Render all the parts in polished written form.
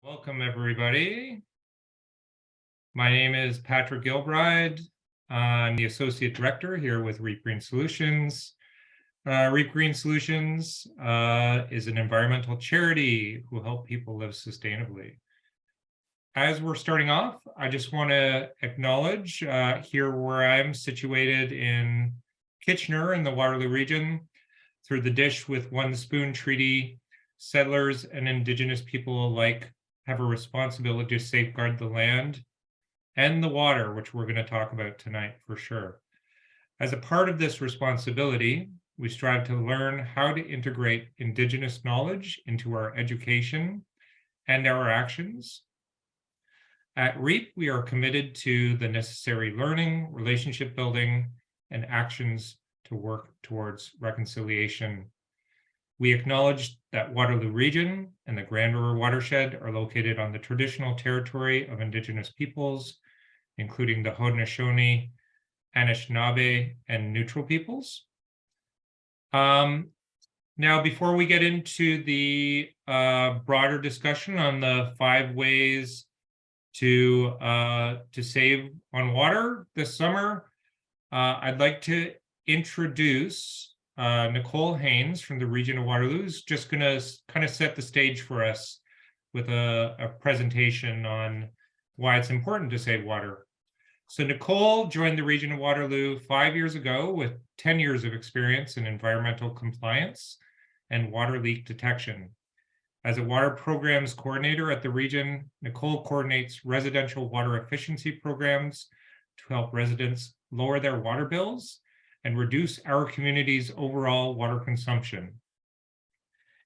Welcome, everybody. My name is Patrick Gilbride. I'm the Associate Director here with Reep Green Solutions. Reep Green Solutions is an environmental charity who help people live sustainably. As we're starting off, I just want to acknowledge here where I'm situated in Kitchener in the Waterloo Region, through the Dish with One Spoon Treaty, settlers and Indigenous people alike have a responsibility to safeguard the land and the water, which we're going to talk about tonight for sure. As a part of this responsibility, we strive to learn how to integrate Indigenous knowledge into our education and our actions. At Reep, we are committed to the necessary learning, relationship building, and actions to work towards reconciliation. We acknowledge that Waterloo Region and the Grand River watershed are located on the traditional territory of Indigenous peoples, including the Haudenosaunee, Anishinaabe, and Neutral peoples. Now, before we get into the broader discussion on the 5 ways to save on water this summer, I'd like to introduce Nicole Haynes from the region of Waterloo, who's just going to kind of set the stage for us with a presentation on why it's important to save water. So Nicole joined the region of Waterloo 5 years ago with 10 years of experience in environmental compliance and water leak detection. As a water programs coordinator at the region, Nicole coordinates residential water efficiency programs to help residents lower their water bills and reduce our community's overall water consumption.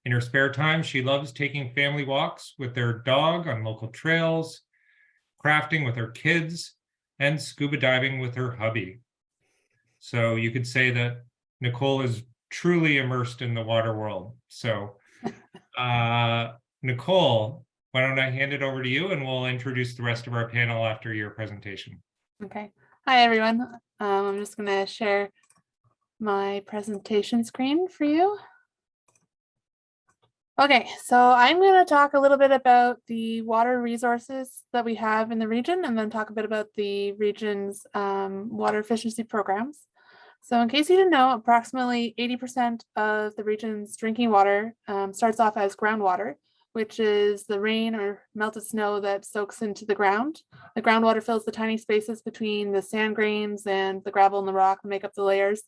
In her spare time, she loves taking family walks with their dog on local trails, crafting with her kids, and scuba diving with her hubby. So you could say that Nicole is truly immersed in the water world. So Nicole, why don't I hand it over to you and we'll introduce the rest of our panel after your presentation. Okay. Hi, everyone. I'm just going to share my presentation screen for you. Okay, so I'm going to talk a little bit about the water resources that we have in the region and then talk a bit about the region's water efficiency programs. So in case you didn't know, approximately 80% of the region's drinking water starts off as groundwater, which is the rain or melted snow that soaks into the ground. The groundwater fills the tiny spaces between the sand grains and the gravel and the rock that make up the layers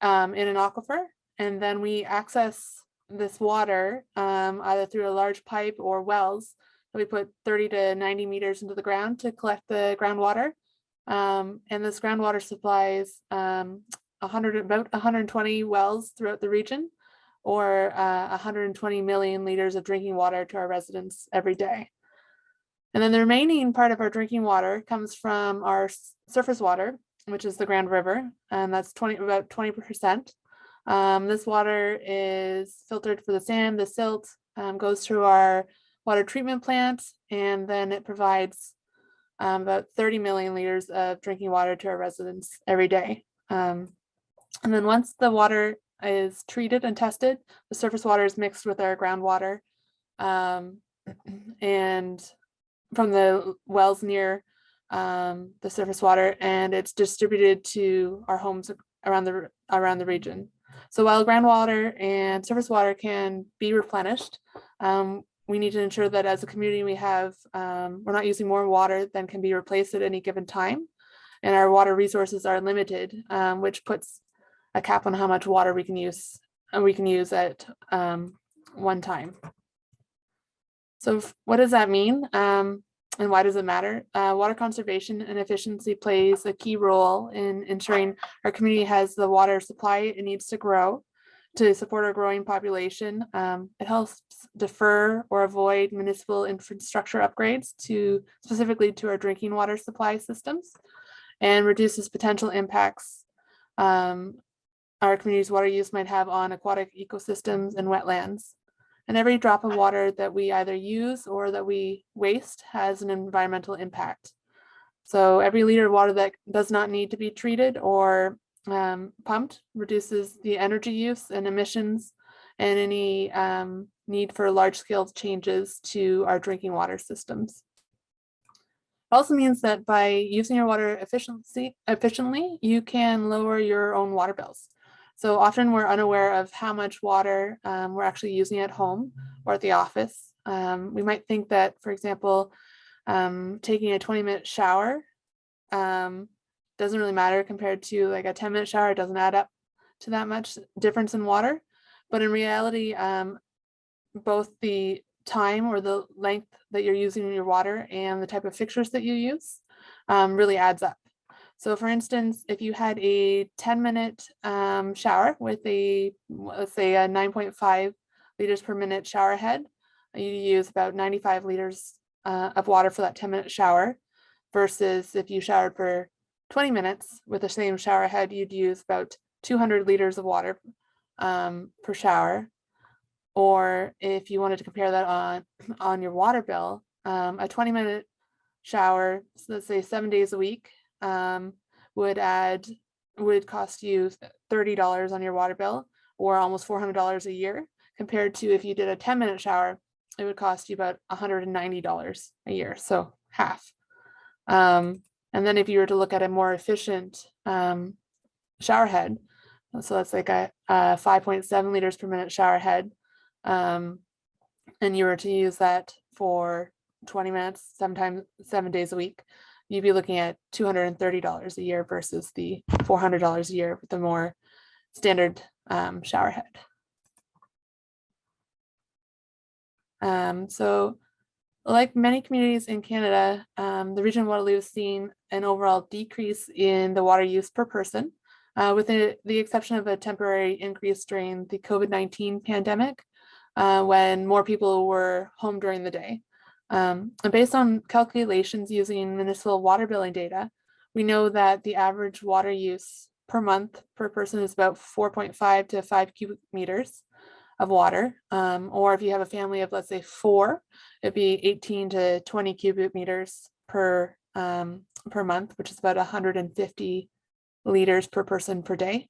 in an aquifer. And then we access this water either through a large pipe or wells that we put 30 to 90 meters into the ground to collect the groundwater. And this groundwater supplies about 120 wells throughout the region, or 120 million liters of drinking water to our residents every day. And then the remaining part of our drinking water comes from our surface water, which is the Grand River, and that's about 20%. This water is filtered for the sand, the silt, goes through our water treatment plant, and then it provides about 30 million liters of drinking water to our residents every day. And then once the water is treated and tested, the surface water is mixed with our groundwater and from the wells near the surface water, and it's distributed to our homes around the region. So while groundwater and surface water can be replenished, we need to ensure that as a community we have we're not using more water than can be replaced at any given time, and our water resources are limited, which puts a cap on how much water we can use at one time. So what does that mean, and why does it matter? Water conservation and efficiency plays a key role in ensuring our community has the water supply it needs to grow to support our growing population. It helps defer or avoid municipal infrastructure upgrades specifically to our drinking water supply systems, and reduces potential impacts our community's water use might have on aquatic ecosystems and wetlands. And every drop of water that we either use or that we waste has an environmental impact. So every liter of water that does not need to be treated or pumped reduces the energy use and emissions and any need for large-scale changes to our drinking water systems. It also means that by using your water efficiently, you can lower your own water bills. So often we're unaware of how much water we're actually using at home or at the office. We might think that, for example, taking a 20-minute shower doesn't really matter compared to like a 10-minute shower. It doesn't add up to that much difference in water. But in reality, both the time or the length that you're using your water and the type of fixtures that you use really adds up. So for instance, if you had a 10-minute shower with let's say a 9.5 liters per minute shower head, you use about 95 liters of water for that 10-minute shower, versus if you showered for 20 minutes with the same shower head, you'd use about 200 liters of water per shower. Or if you wanted to compare that on your water bill, a 20-minute shower, so let's say 7 days a week, would cost you $30 on your water bill, or almost $400 a year, compared to if you did a 10-minute shower, it would cost you about $190 a year, so half. And then if you were to look at a more efficient shower head, so that's like a 5.7 liters per minute shower head, and you were to use that for 20 minutes, sometimes 7 days a week, you'd be looking at $230 a year versus the $400 a year with the more standard shower head. So like many communities in Canada, the region of Waterloo has seen an overall decrease in the water use per person, with the exception of a temporary increase during the COVID-19 pandemic, when more people were home during the day. And based on calculations using municipal water billing data, we know that the average water use per month per person is about 4.5 to 5 cubic meters of water. Or if you have a family of, let's say, 4, it'd be 18 to 20 cubic meters per month, which is about 150 liters per person per day.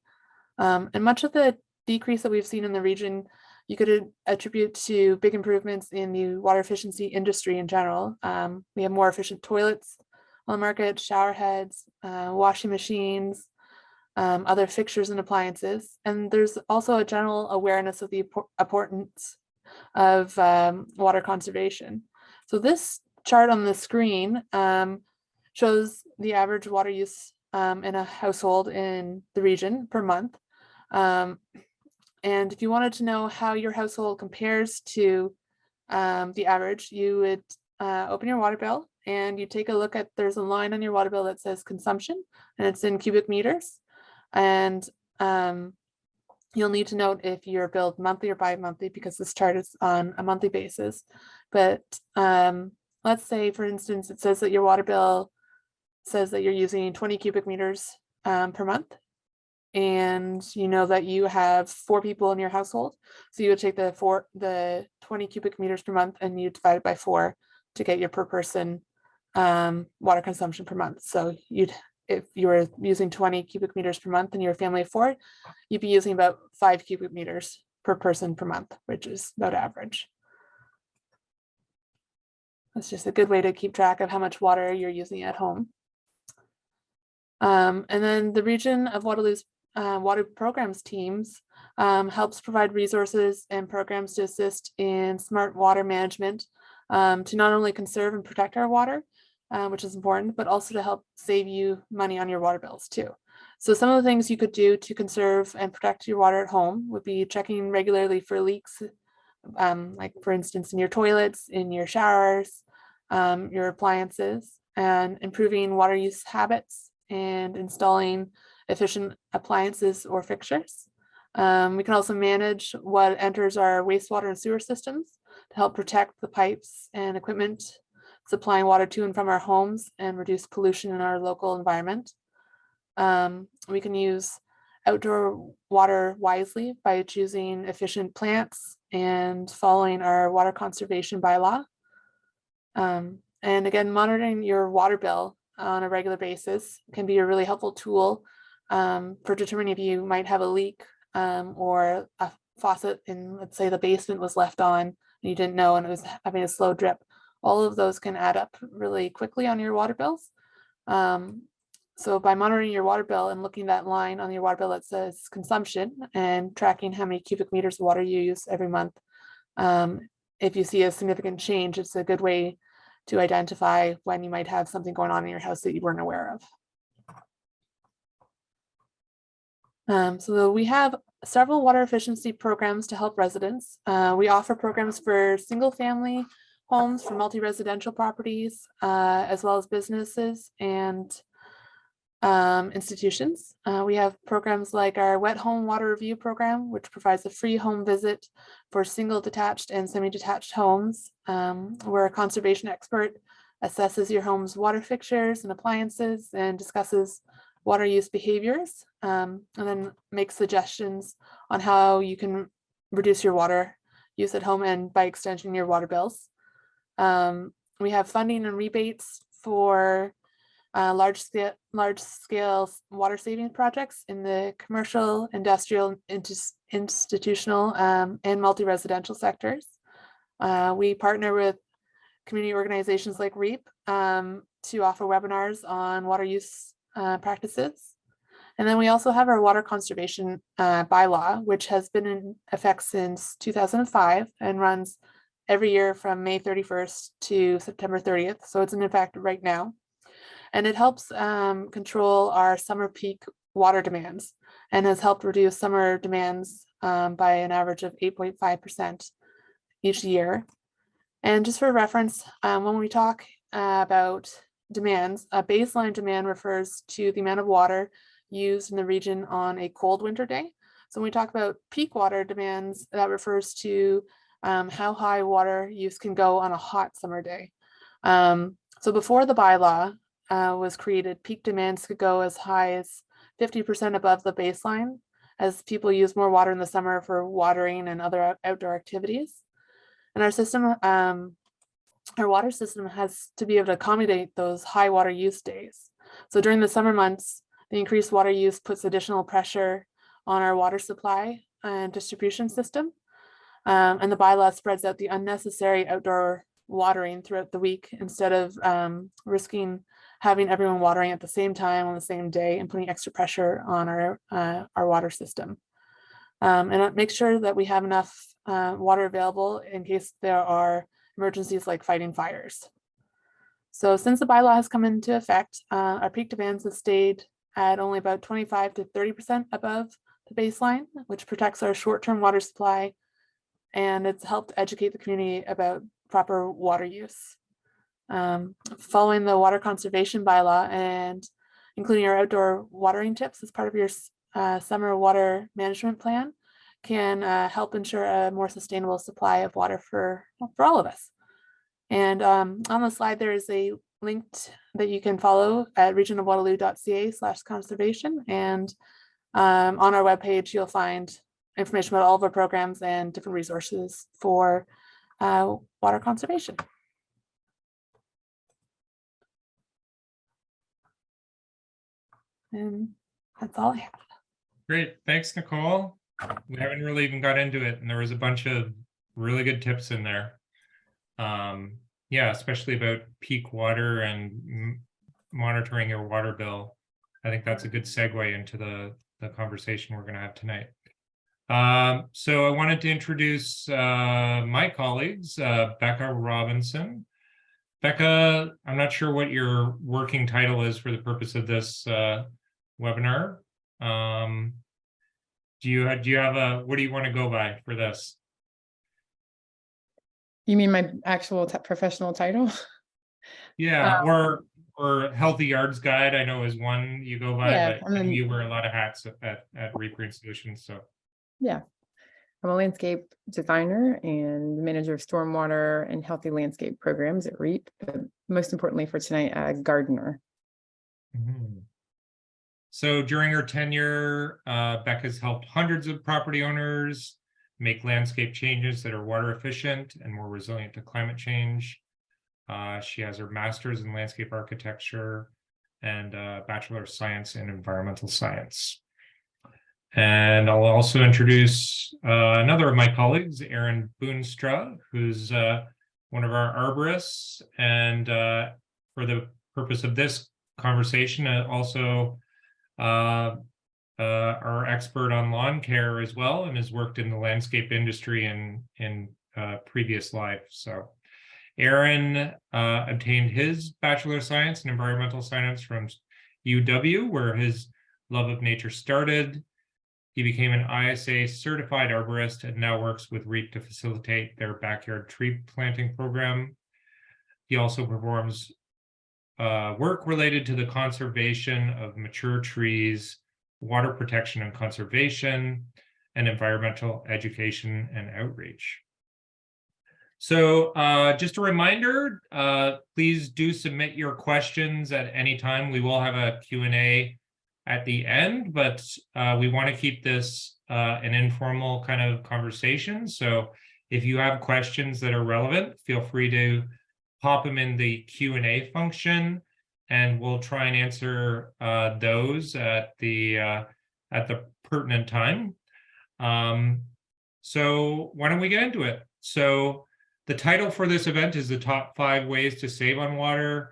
And much of the decrease that we've seen in the region, you could attribute to big improvements in the water efficiency industry in general. We have more efficient toilets on the market, shower heads, washing machines, other fixtures and appliances. And there's also a general awareness of the importance of water conservation. So this chart on the screen shows the average water use in a household in the region per month. And if you wanted to know how your household compares to the average, you would open your water bill and you take a look at, there's a line on your water bill that says consumption, and it's in cubic meters. And you'll need to note if you're billed monthly or bi-monthly, because this chart is on a monthly basis. But let's say, for instance, it says that your water bill says that you're using 20 cubic meters per month. And you know that you have 4 people in your household. So you would take the 20 cubic meters per month and you divide it by 4 to get your per person water consumption per month. So if you were using 20 cubic meters per month and you're a family of 4, you'd be using about 5 cubic meters per person per month, which is about average. That's just a good way to keep track of how much water you're using at home. And then the region of Waterloo's water programs teams helps provide resources and programs to assist in smart water management, to not only conserve and protect our water, which is important, but also to help save you money on your water bills too. So some of the things you could do to conserve and protect your water at home would be checking regularly for leaks, like for instance, in your toilets, in your showers, your appliances, and improving water use habits and installing efficient appliances or fixtures. We can also manage what enters our wastewater and sewer systems to help protect the pipes and equipment supplying water to and from our homes and reduce pollution in our local environment. We can use outdoor water wisely by choosing efficient plants and following our water conservation bylaw. And again, monitoring your water bill on a regular basis can be a really helpful tool for determining if you might have a leak or faucet in, let's say, the basement was left on and you didn't know and it was having a slow drip, all of those can add up really quickly on your water bills. So by monitoring your water bill and looking at that line on your water bill that says consumption and tracking how many cubic meters of water you use every month, if you see a significant change, it's a good way to identify when you might have something going on in your house that you weren't aware of. So we have several water efficiency programs to help residents. We offer programs for single family homes, for multi-residential properties, as well as businesses and institutions. We have programs like our Wet Home Water Review program, which provides a free home visit for single, detached, and semi-detached homes, where a conservation expert assesses your home's water fixtures and appliances and discusses water use behaviors, and then makes suggestions on how you can reduce your water use at home and by extension your water bills. We have funding and rebates for large scale water saving projects in the commercial, industrial, institutional, and multi-residential sectors. We partner with community organizations like Reep to offer webinars on water use practices. And then we also have our water conservation bylaw, which has been in effect since 2005 and runs every year from May 31st to September 30th. So it's in effect right now. And it helps control our summer peak water demands and has helped reduce summer demands by an average of 8.5% each year. And just for reference, when we talk about demands, a baseline demand refers to the amount of water used in the region on a cold winter day. So when we talk about peak water demands, that refers to how high water use can go on a hot summer day. So before the bylaw was created, peak demands could go as high as 50% above the baseline as people use more water in the summer for watering and other outdoor activities. And our system, our water system has to be able to accommodate those high water use days. So during the summer months, the increased water use puts additional pressure on our water supply and distribution system. And the bylaw spreads out the unnecessary outdoor watering throughout the week instead of risking having everyone watering at the same time on the same day and putting extra pressure on our water system. And it makes sure that we have enough water available in case there are emergencies like fighting fires. So since the bylaw has come into effect, our peak demands have stayed at only about 25 to 30% above the baseline, which protects our short-term water supply, and it's helped educate the community about proper water use. Following the water conservation bylaw and including our outdoor watering tips as part of your summer water management plan can help ensure a more sustainable supply of water for all of us. And on the slide, there is a link that you can follow at regionofwaterloo.ca/conservation. And on our webpage, you'll find information about all of our programs and different resources for water conservation. And that's all I have. Great, thanks, Nicole. We haven't really even got into it, and there was a bunch of really good tips in there. Yeah, especially about peak water and monitoring your water bill. I think that's a good segue into the conversation we're going to have tonight. So I wanted to introduce my colleagues, Becca Robinson. Becca, I'm not sure what your working title is for the purpose of this webinar. Do you have what do you want to go by for this? You mean my actual professional title? Yeah, or Healthy Yards Guide, I know is one you go by, Yeah, but you wear a lot of hats at Reep Green Solutions. So yeah, I'm a landscape designer and manager of stormwater and healthy landscape programs at Reep, but most importantly for tonight, a gardener. Mm-hmm. So during her tenure, Becca's helped hundreds of property owners make landscape changes that are water efficient and more resilient to climate change. She has her master's in landscape architecture and Bachelor of Science in environmental science. And I'll also introduce another of my colleagues, Aaron Boonstra, who's one of our arborists, and for the purpose of this conversation, also our expert on lawn care as well, and has worked in the landscape industry in previous life. So Aaron obtained his Bachelor of Science in Environmental Science from UW, where his love of nature started. He became an ISA certified arborist and now works with Reep to facilitate their backyard tree planting program. He also performs work related to the conservation of mature trees, water protection and conservation, and environmental education and outreach. So just a reminder, please do submit your questions at any time. We will have a Q&A at the end, but we want to keep this an informal kind of conversation. So if you have questions that are relevant, feel free to pop them in the Q&A function, and we'll try and answer those at the pertinent time. So why don't we get into it? So the title for this event is the top 5 ways to save on water.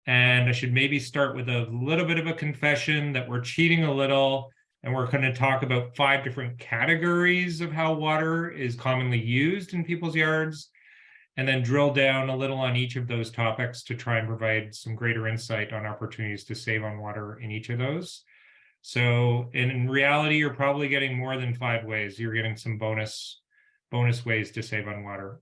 And I should maybe start with a little bit of a confession that we're cheating a little, and we're going to talk about 5 different categories of how water is commonly used in people's yards, and then drill down a little on each of those topics to try and provide some greater insight on opportunities to save on water in each of those. So in reality, you're probably getting more than 5 ways. You're getting some bonus ways to save on water.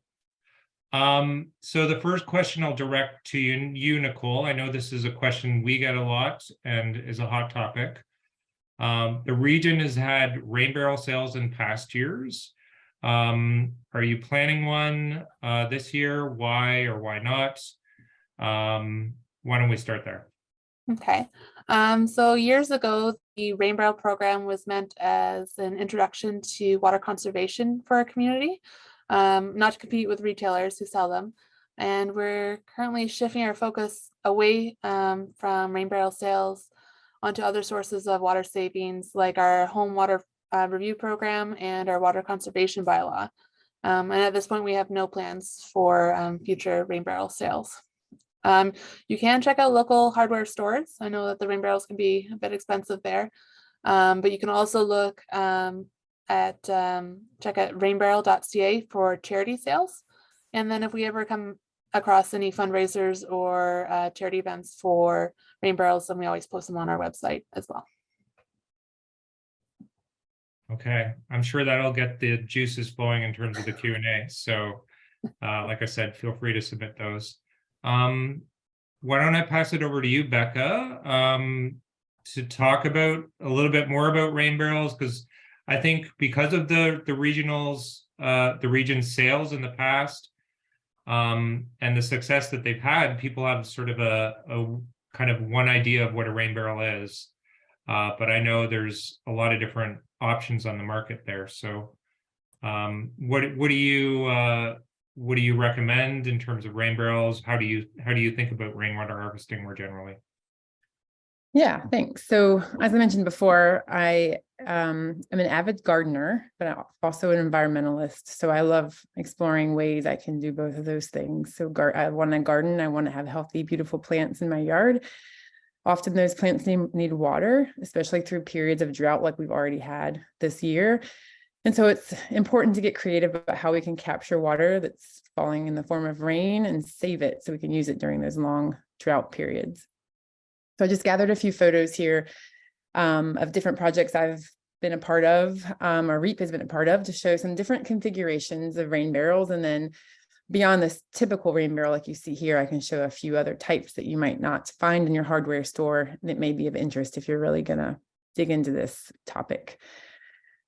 So the first question I'll direct to you, Nicole. I know this is a question we get a lot and is a hot topic. The region has had rain barrel sales in past years. Are you planning one this year? Why or why not? Why don't we start there? Okay. So years ago, the rain barrel program was meant as an introduction to water conservation for our community, not to compete with retailers who sell them. And we're currently shifting our focus away from rain barrel sales onto other sources of water savings, like our home water review program and our water conservation bylaw. And at this point, we have no plans for future rain barrel sales. You can check out local hardware stores. I know that the rain barrels can be a bit expensive there, but you can also look check out rainbarrel.ca for charity sales. And then if we ever come across any fundraisers or charity events for rain barrels, then we always post them on our website as well. Okay, I'm sure that'll get the juices flowing in terms of the Q&A. So like I said, feel free to submit those. Why don't I pass it over to you, Becca, to talk about a little bit more about rain barrels, because I think because of the region's sales in the past and the success that they've had, people have sort of a kind of one idea of what a rain barrel is. But I know there's a lot of different options on the market there. So what do you recommend in terms of rain barrels? How do you think about rainwater harvesting more generally? Yeah, thanks. So as I mentioned before, I am an avid gardener, but I'm also an environmentalist. So I love exploring ways I can do both of those things. So I want to garden. I want to have healthy, beautiful plants in my yard. Often those plants need water, especially through periods of drought like we've already had this year. And so it's important to get creative about how we can capture water that's falling in the form of rain and save it so we can use it during those long drought periods. So I just gathered a few photos here of different projects I've been a part of, or Reep has been a part of, to show some different configurations of rain barrels. And then beyond this typical rain barrel like you see here, I can show a few other types that you might not find in your hardware store that may be of interest if you're really going to dig into this topic.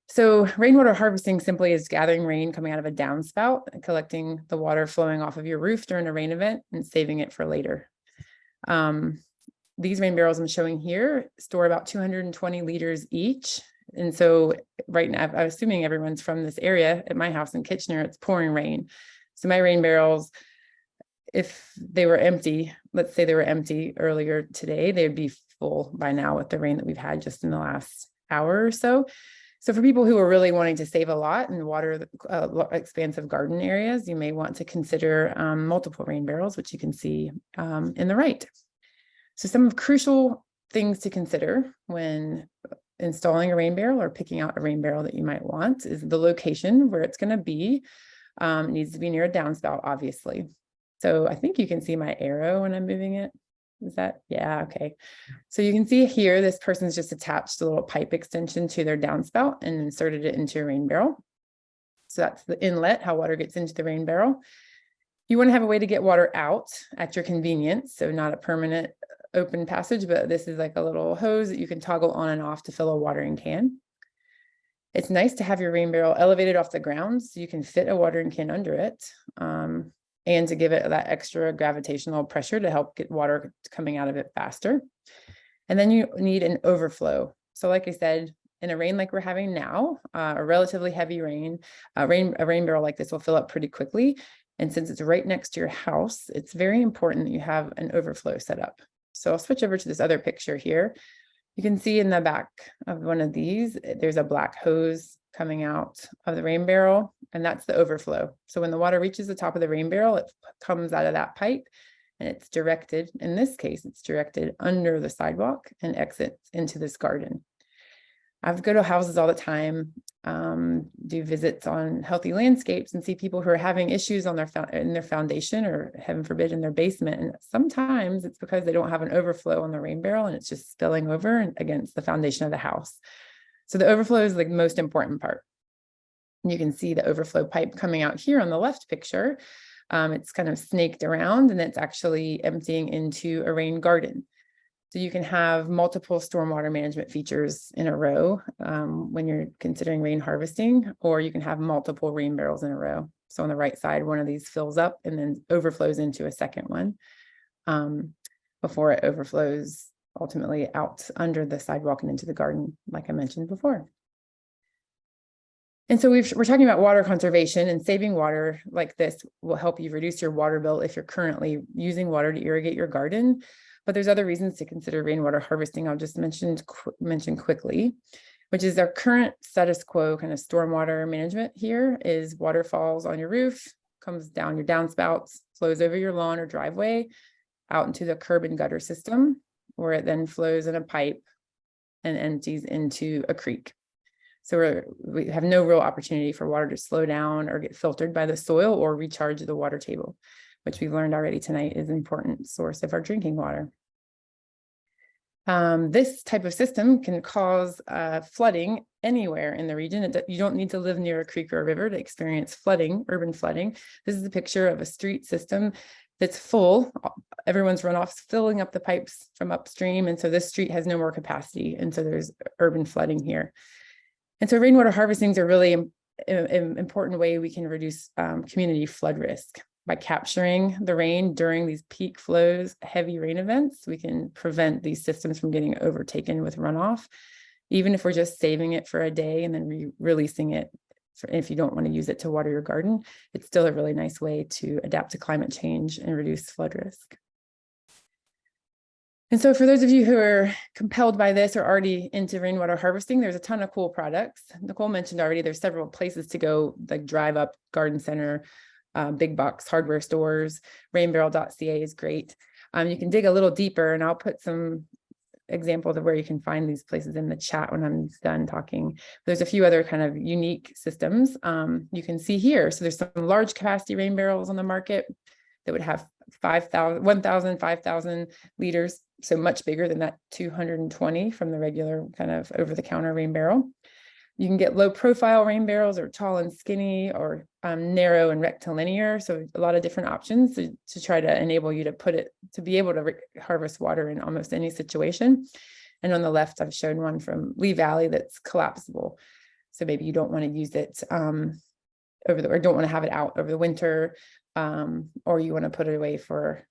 So rainwater harvesting simply is gathering rain coming out of a downspout and collecting the water flowing off of your roof during a rain event and saving it for later. These rain barrels I'm showing here store about 220 liters each. And so right now, I'm assuming everyone's from this area. At my house in Kitchener, it's pouring rain. So my rain barrels, if they were empty, let's say they were empty earlier today, they'd be full by now with the rain that we've had just in the last hour or so. So for people who are really wanting to save a lot and water expansive garden areas, you may want to consider multiple rain barrels, which you can see in the right. So some crucial things to consider when installing a rain barrel or picking out a rain barrel that you might want is the location where it's going to be. It needs to be near a downspout, obviously. So I think you can see my arrow when I'm moving it. Is that, yeah, okay. So you can see here, this person's just attached a little pipe extension to their downspout and inserted it into a rain barrel. So that's the inlet, how water gets into the rain barrel. You want to have a way to get water out at your convenience. So not a permanent open passage, but this is like a little hose that you can toggle on and off to fill a watering can. It's nice to have your rain barrel elevated off the ground so you can fit a watering can under it. And to give it that extra gravitational pressure to help get water coming out of it faster. And then you need an overflow. So like I said, in a rain like we're having now, a relatively heavy rain, a rain barrel like this will fill up pretty quickly. And since it's right next to your house, it's very important that you have an overflow set up. So I'll switch over to this other picture here. You can see in the back of one of these, there's a black hose coming out of the rain barrel, and that's the overflow. So when the water reaches the top of the rain barrel, it comes out of that pipe and it's directed, in this case, it's directed under the sidewalk and exits into this garden. I go to houses all the time, do visits on healthy landscapes and see people who are having issues on in their foundation or heaven forbid in their basement. And sometimes it's because they don't have an overflow on the rain barrel and it's just spilling over against the foundation of the house. So the overflow is the most important part. You can see the overflow pipe coming out here on the left picture. It's kind of snaked around and it's actually emptying into a rain garden. So you can have multiple stormwater management features in a row when you're considering rain harvesting, or you can have multiple rain barrels in a row. So on the right side, one of these fills up and then overflows into a second one before it overflows ultimately out under the sidewalk and into the garden, like I mentioned before. And so we're talking about water conservation, and saving water like this will help you reduce your water bill if you're currently using water to irrigate your garden. But there's other reasons to consider rainwater harvesting. I'll just mention quickly, which is our current status quo kind of stormwater management here is water falls on your roof, comes down your downspouts, flows over your lawn or driveway, out into the curb and gutter system, where it then flows in a pipe and empties into a creek. So we have no real opportunity for water to slow down or get filtered by the soil or recharge the water table, which we've learned already tonight is an important source of our drinking water. This type of system can cause flooding anywhere in the region. You don't need to live near a creek or a river to experience flooding, urban flooding. This is a picture of a street system that's full. Everyone's runoffs filling up the pipes from upstream. And so this street has no more capacity. And so there's urban flooding here. And so rainwater harvesting is a really important way we can reduce community flood risk. By capturing the rain during these peak flows, heavy rain events, we can prevent these systems from getting overtaken with runoff, even if we're just saving it for a day and then releasing it. If you don't want to use it to water your garden, it's still a really nice way to adapt to climate change and reduce flood risk. And so for those of you who are compelled by this or already into rainwater harvesting, there's a ton of cool products. Nicole mentioned already, there's several places to go, like Drive Up Garden Center, big box hardware stores. Rainbarrel.ca is great. You can dig a little deeper, and I'll put some examples of where you can find these places in the chat when I'm done talking. There's a few other kind of unique systems you can see here. So there's some large capacity rain barrels on the market that would have 1,000, 5,000 liters. So much bigger than that 220 from the regular kind of over-the-counter rain barrel. You can get low profile rain barrels, or tall and skinny, or narrow and rectilinear. So a lot of different options to try to enable you to be able to harvest water in almost any situation. And on the left, I've shown one from Lee Valley that's collapsible. So maybe you don't want to use it or don't want to have it out over the winter, or you want to put it away for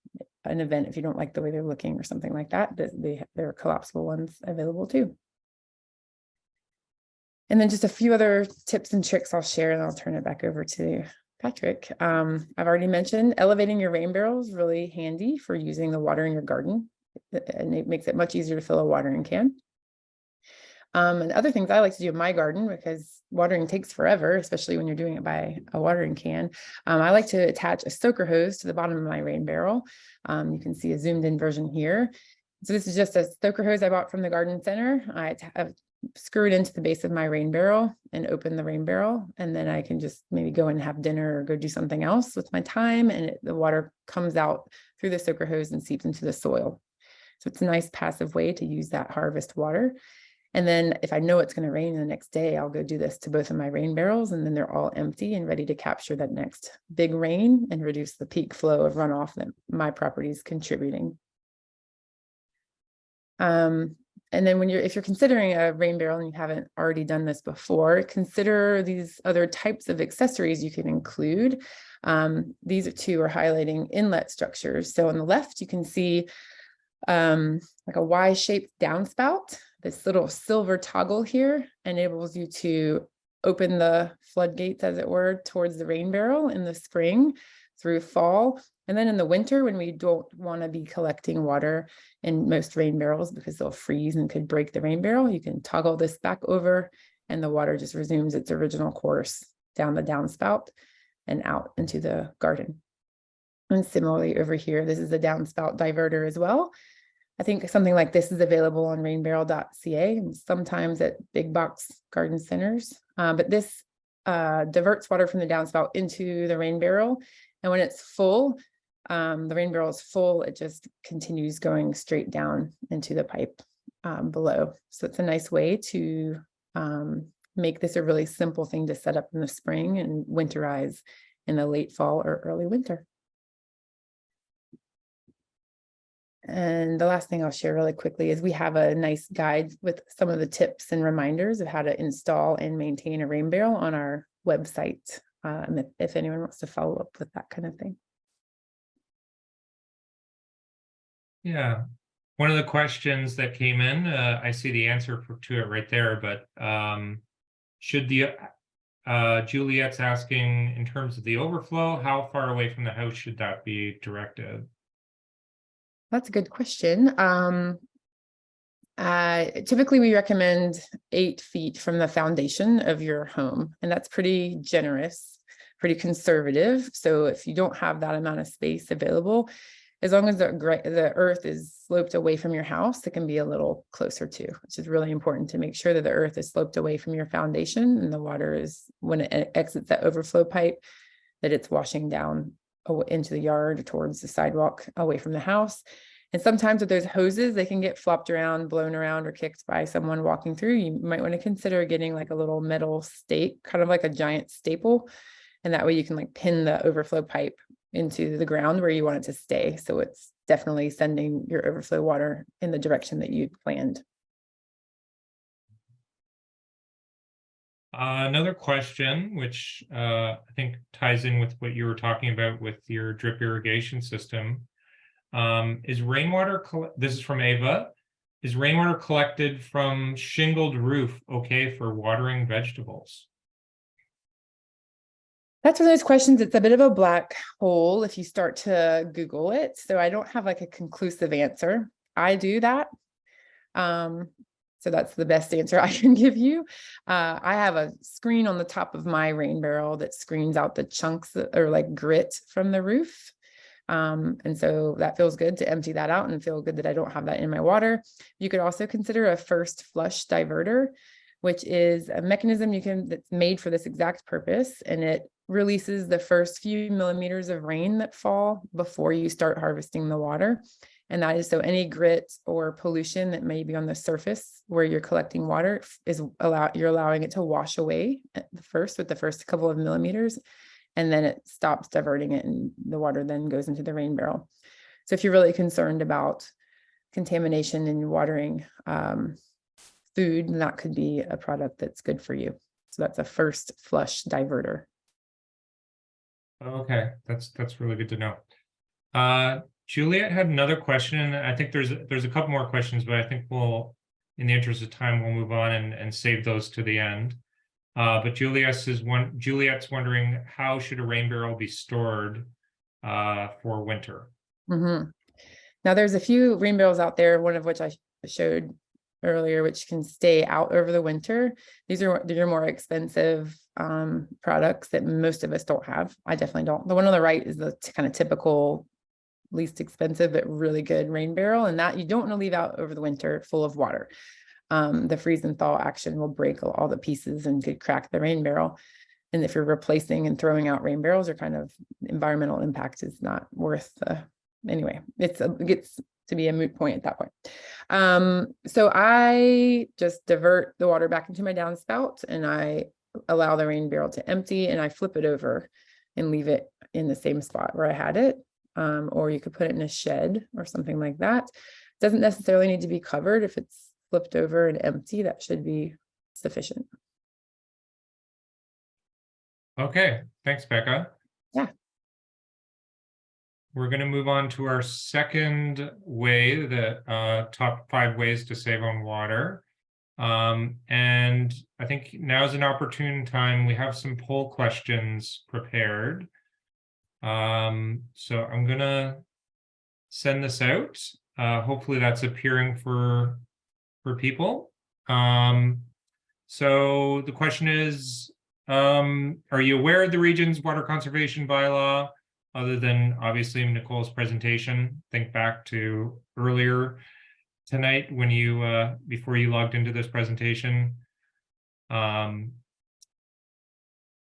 an event if you don't like the way they're looking or something like that. There are collapsible ones available too. And then just a few other tips and tricks I'll share, and I'll turn it back over to Patrick. I've already mentioned elevating your rain barrel is really handy for using the water in your garden, and it makes it much easier to fill a watering can. And other things I like to do in my garden, because watering takes forever, especially when you're doing it by a watering can. I like to attach a soaker hose to the bottom of my rain barrel. You can see a zoomed in version here. So this is just a soaker hose I bought from the garden center. I have screw it into the base of my rain barrel and open the rain barrel. And then I can just maybe go and have dinner or go do something else with my time. And the water comes out through the soaker hose and seeps into the soil. So it's a nice passive way to use that harvest water. And then if I know it's going to rain the next day, I'll go do this to both of my rain barrels, and then they're all empty and ready to capture that next big rain and reduce the peak flow of runoff that my property is contributing. And then if you're considering a rain barrel and you haven't already done this before, consider these other types of accessories you can include. These two are highlighting inlet structures. So on the left, you can see like a Y-shaped downspout. This little silver toggle here enables you to open the floodgates, as it were, towards the rain barrel in the spring through fall. And then in the winter, when we don't want to be collecting water in most rain barrels because they'll freeze and could break the rain barrel, you can toggle this back over and the water just resumes its original course down the downspout and out into the garden. And similarly over here, this is a downspout diverter as well. I think something like this is available on rainbarrel.ca and sometimes at big box garden centers. But this diverts water from the downspout into the rain barrel. And when it's full, the rain barrel is full, it just continues going straight down into the pipe below. So it's a nice way to make this a really simple thing to set up in the spring and winterize in the late fall or early winter. And the last thing I'll share really quickly is we have a nice guide with some of the tips and reminders of how to install and maintain a rain barrel on our website. And if anyone wants to follow up with that kind of thing. Yeah. One of the questions that came in, I see the answer to it right there, but should the, Juliet's asking in terms of the overflow, how far away from the house should that be directed? That's a good question. Typically we recommend 8 feet from the foundation of your home, and that's pretty generous, pretty conservative. So if you don't have that amount of space available, as long as the earth is sloped away from your house, it can be a little closer too, which is really important to make sure that the earth is sloped away from your foundation and the water is, when it exits that overflow pipe, that it's washing down into the yard towards the sidewalk away from the house. And sometimes with those hoses, they can get flopped around, blown around, or kicked by someone walking through. You might want to consider getting like a little metal stake, kind of like a giant staple. And that way you can like pin the overflow pipe into the ground where you want it to stay. So it's definitely sending your overflow water in the direction that you planned. Another question, which I think ties in with what you were talking about with your drip irrigation system. Is rainwater, this is from Ava, is rainwater collected from shingled roof okay for watering vegetables? That's one of those questions. It's a bit of a black hole if you start to Google it. So I don't have like a conclusive answer. I do that. So that's the best answer I can give you. I have a screen on the top of my rain barrel that screens out the chunks that are like grit from the roof. And so that feels good to empty that out and feel good that I don't have that in my water. You could also consider a first flush diverter, which is a mechanism that's made for this exact purpose. And it releases the first few millimeters of rain that fall before you start harvesting the water. And that is so any grit or pollution that may be on the surface where you're collecting water you're allowing it to wash away at the first with the first couple of millimeters. And then it stops diverting it and the water then goes into the rain barrel. So if you're really concerned about contamination in watering food, that could be a product that's good for you. So that's a first flush diverter. Okay, that's really good to know. Juliet had another question, and I think there's a couple more questions, but I think we'll, in the interest of time, we'll move on and save those to the end. But Juliet's wondering, how should a rain barrel be stored for winter? Mm-hmm. Now there's a few rain barrels out there, one of which I showed earlier, which can stay out over the winter. These are more expensive products that most of us don't have. I definitely don't. The one on the right is the kind of typical, least expensive, but really good rain barrel. And that you don't want to leave out over the winter full of water. The freeze and thaw action will break all the pieces and could crack the rain barrel. And if you're replacing and throwing out rain barrels, or kind of environmental impact is not worth anyway, it gets to be a moot point at that point. So I just divert the water back into my downspout, and I allow the rain barrel to empty, and I flip it over and leave it in the same spot where I had it. Or you could put it in a shed or something like that. It doesn't necessarily need to be covered. If it's flipped over and empty, that should be sufficient. Okay, thanks, Becca. Yeah. We're going to move on to our second way, the top 5 ways to save on water. And I think now is an opportune time. We have some poll questions prepared. So I'm going to send this out. Hopefully that's appearing for people. So the question is, are you aware of the region's water conservation bylaw? Other than obviously Nicole's presentation, think back to earlier tonight when you before you logged into this presentation, and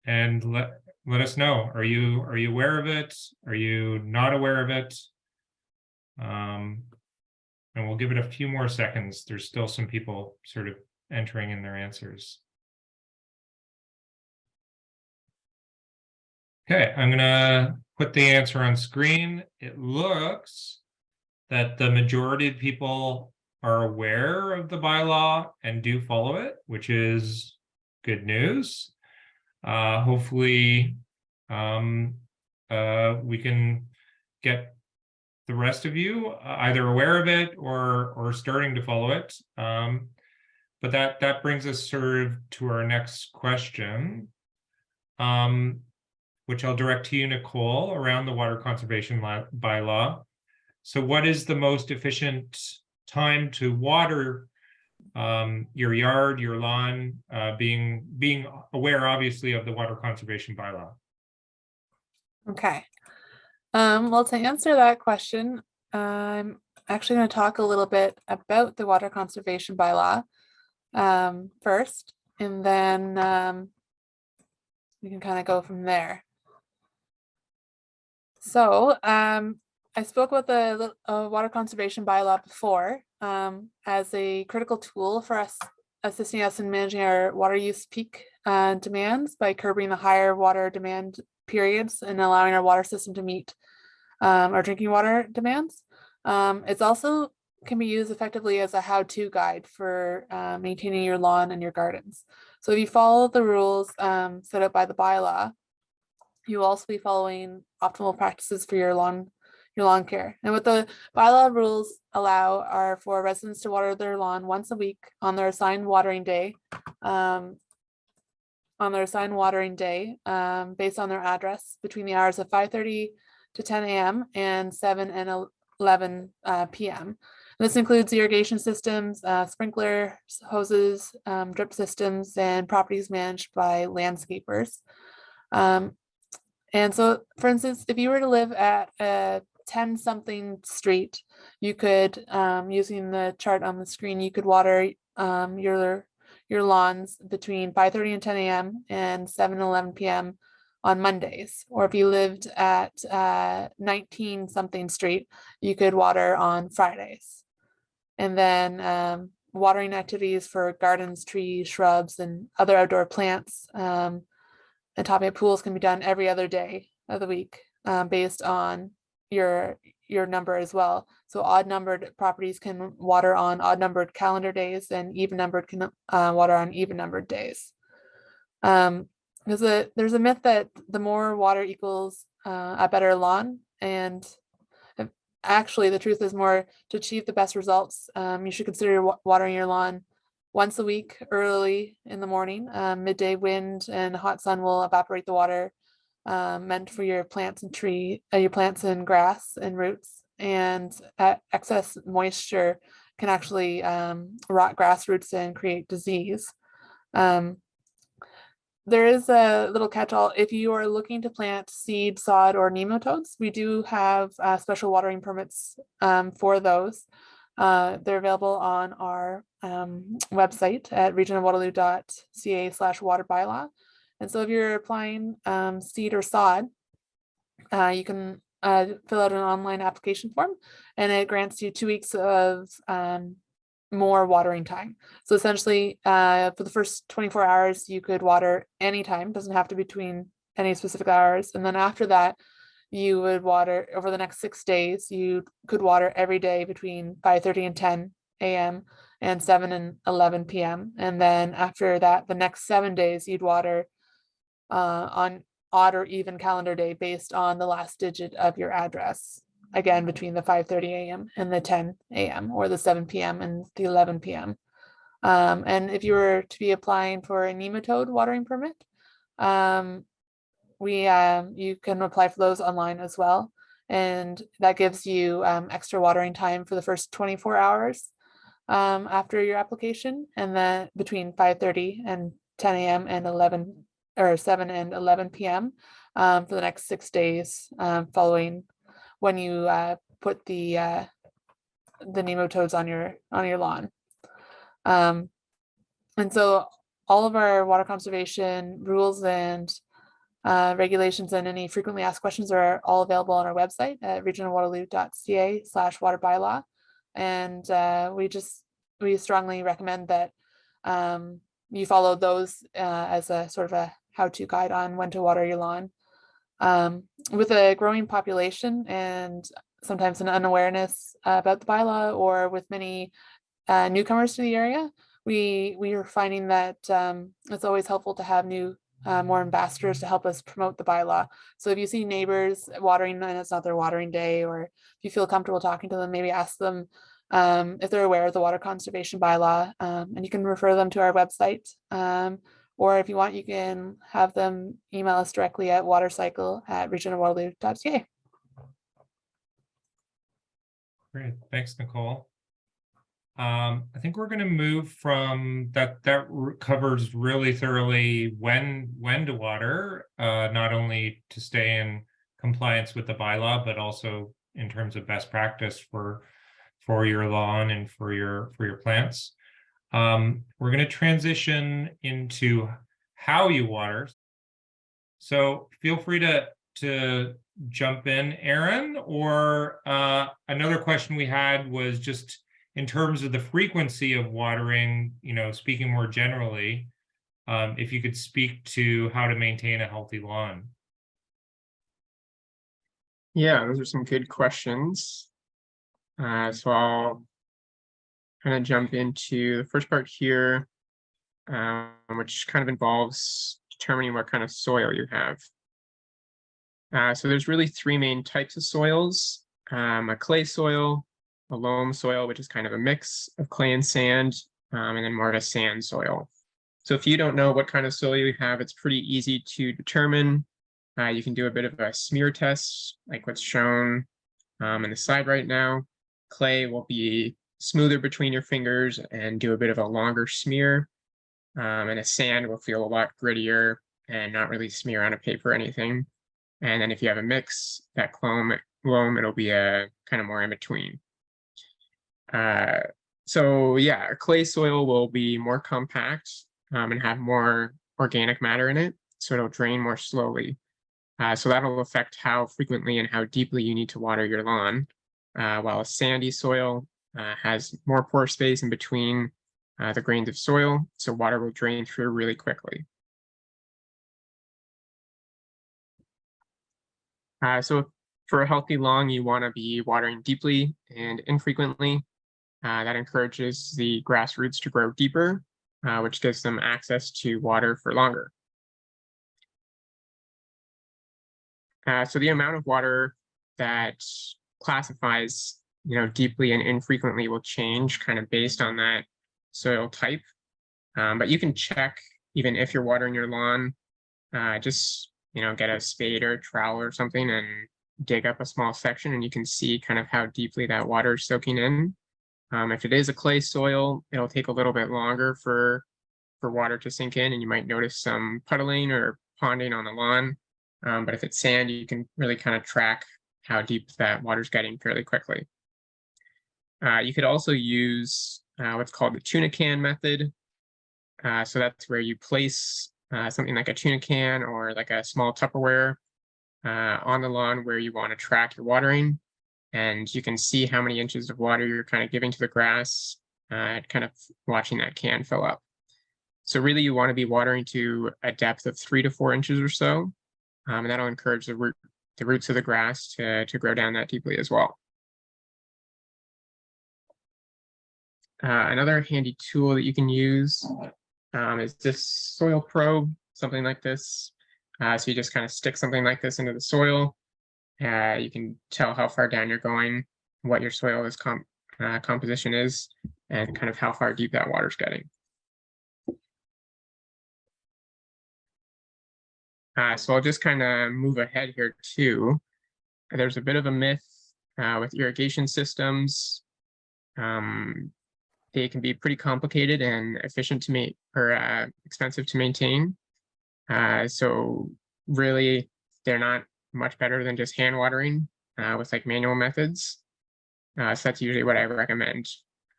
let us know. Are you aware of it? Are you not aware of it? And we'll give it a few more seconds. There's still some people sort of entering in their answers. Okay, I'm gonna put the answer on screen. It looks that the majority of people are aware of the bylaw and do follow it, which is good news. Hopefully, we can get the rest of you either aware of it or starting to follow it. But that brings us sort of to our next question, which I'll direct to you, Nicole, around the water conservation bylaw. So what is the most efficient time to water your yard, your lawn, being aware, obviously, of the water conservation bylaw? Okay. Well, to answer that question, I'm actually going to talk a little bit about the water conservation bylaw first, and then we can kind of go from there. So I spoke about the water conservation bylaw before as a critical tool for us, assisting us in managing our water use peak demands by curbing the higher water demand periods and allowing our water system to meet our drinking water demands. It's also can be used effectively as a how-to guide for maintaining your lawn and your gardens. So if you follow the rules set out by the bylaw, you will also be following optimal practices for your lawn care. And what the bylaw rules allow are for residents to water their lawn once a week on their assigned watering day, based on their address between the hours of 5:30 to 10 a.m. and 7 and 11 p.m. This includes irrigation systems, sprinkler hoses, drip systems, and properties managed by landscapers. And so, for instance, if you were to live at a 10-something street, you could, using the chart on the screen, you could water your lawns between 5:30 and 10 a.m. and 7 and 11 p.m. on Mondays. Or if you lived at 19-something street, you could water on Fridays. And then watering activities for gardens, trees, shrubs, and other outdoor plants and topping up pools can be done every other day of the week based on your number as well. So odd numbered properties can water on odd numbered calendar days, and even numbered can water on even numbered days. There's a myth that the more water equals a better lawn, and actually the truth is more to achieve the best results. You should consider watering your lawn once a week, early in the morning. Midday wind and hot sun will evaporate the water meant for your plants and your plants and grass and roots, and excess moisture can actually rot grass roots and create disease. There is a little catch-all. If you are looking to plant seed, sod, or nematodes, we do have special watering permits for those. They're available on our website at regionofwaterloo.ca/water bylaw. And so if you're applying seed or sod, you can fill out an online application form, and it grants you 2 weeks of more watering time. So essentially, for the first 24 hours, you could water anytime, doesn't have to be between any specific hours. And then after that, you would water over the next 6 days. You could water every day between 5:30 and 10 a.m. and 7 and 11 p.m. And then after that, the next 7 days, you'd water on odd or even calendar day based on the last digit of your address. Again, between the 5:30 a.m. and the 10 a.m. or the 7 p.m. and the 11 p.m. And if you were to be applying for a nematode watering permit, you can apply for those online as well. And that gives you extra watering time for the first 24 hours after your application, and then between 5:30 and 10 a.m. and 7 and 11 p.m. For the next 6 days following when you put the nematodes on your lawn. And so all of our water conservation rules and regulations and any frequently asked questions are all available on our website at regionofwaterloo.ca/water bylaw. And we strongly recommend that you follow those as a sort of a how-to guide on when to water your lawn. With a growing population and sometimes an unawareness about the bylaw, or with many newcomers to the area, we are finding that it's always helpful to have more ambassadors to help us promote the bylaw. So if you see neighbors watering and it's not their watering day, or if you feel comfortable talking to them, maybe ask them if they're aware of the water conservation bylaw, and you can refer them to our website. Or if you want, you can have them email us directly at watercycle@regionofwaterloo.ca. Great, thanks, Nicole. I think we're going to move from that. That covers really thoroughly when to water, not only to stay in compliance with the bylaw, but also in terms of best practice for your lawn and for your plants. We're going to transition into how you water. So feel free to jump in, Aaron, or another question we had was just in terms of the frequency of watering, speaking more generally, if you could speak to how to maintain a healthy lawn. Yeah, those are some good questions. So I'll kind of jump into the first part here, which kind of involves determining what kind of soil you have. So there's really 3 main types of soils: a clay soil, a loam soil, which is kind of a mix of clay and sand, and then more of a sand soil. So if you don't know what kind of soil you have, it's pretty easy to determine. You can do a bit of a smear test, like what's shown in the slide right now. Clay will be smoother between your fingers and do a bit of a longer smear. And a sand will feel a lot grittier and not really smear on a paper or anything. And then if you have a mix, that loam, it'll be a kind of more in between. So yeah, a clay soil will be more compact and have more organic matter in it, so it'll drain more slowly. So that'll affect how frequently and how deeply you need to water your lawn, while a sandy soil has more pore space in between the grains of soil, so water will drain through really quickly. So for a healthy lawn, you want to be watering deeply and infrequently. That encourages the grass roots to grow deeper, which gives them access to water for longer. So the amount of water that classifies, deeply and infrequently will change kind of based on that soil type. But you can check, even if you're watering your lawn, just, get a spade or a trowel or something and dig up a small section, and you can see kind of how deeply that water is soaking in. If it is a clay soil, it'll take a little bit longer for water to sink in, and you might notice some puddling or ponding on the lawn. But if it's sand, you can really kind of track how deep that water's getting fairly quickly. You could also use what's called the tuna can method. So that's where you place something like a tuna can or like a small Tupperware on the lawn where you want to track your watering. And you can see how many inches of water you're kind of giving to the grass, kind of watching that can fill up. So really you want to be watering to a depth of 3 to 4 inches or so. And that'll encourage the roots of the grass to grow down that deeply as well. Another handy tool that you can use is this soil probe, something like this. So you just kind of stick something like this into the soil. You can tell how far down you're going, what your soil is composition is, and kind of how far deep that water's getting. So I'll just kind of move ahead here too. There's a bit of a myth with irrigation systems. They can be pretty complicated and efficient to make or expensive to maintain. So really, they're not much better than just hand watering with like manual methods. So that's usually what I recommend.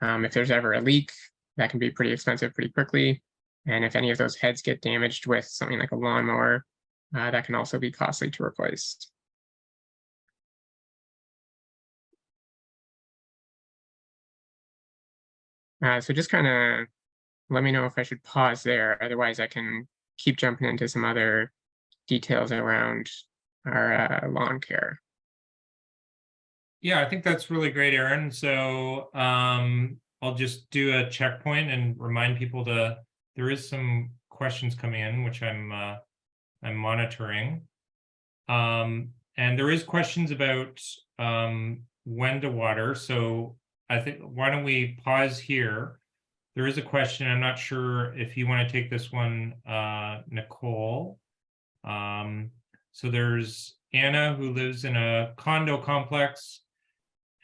If there's ever a leak, that can be pretty expensive pretty quickly. And if any of those heads get damaged with something like a lawnmower, that can also be costly to replace. So just kind of let me know if I should pause there. Otherwise, I can keep jumping into some other details around our lawn care. Yeah, I think that's really great, Aaron. So I'll just do a checkpoint and remind people there is some questions coming in, which I'm monitoring. And there is questions about when to water. So I think, why don't we pause here? There is a question. I'm not sure if you want to take this one, Nicole. So there's Anna, who lives in a condo complex,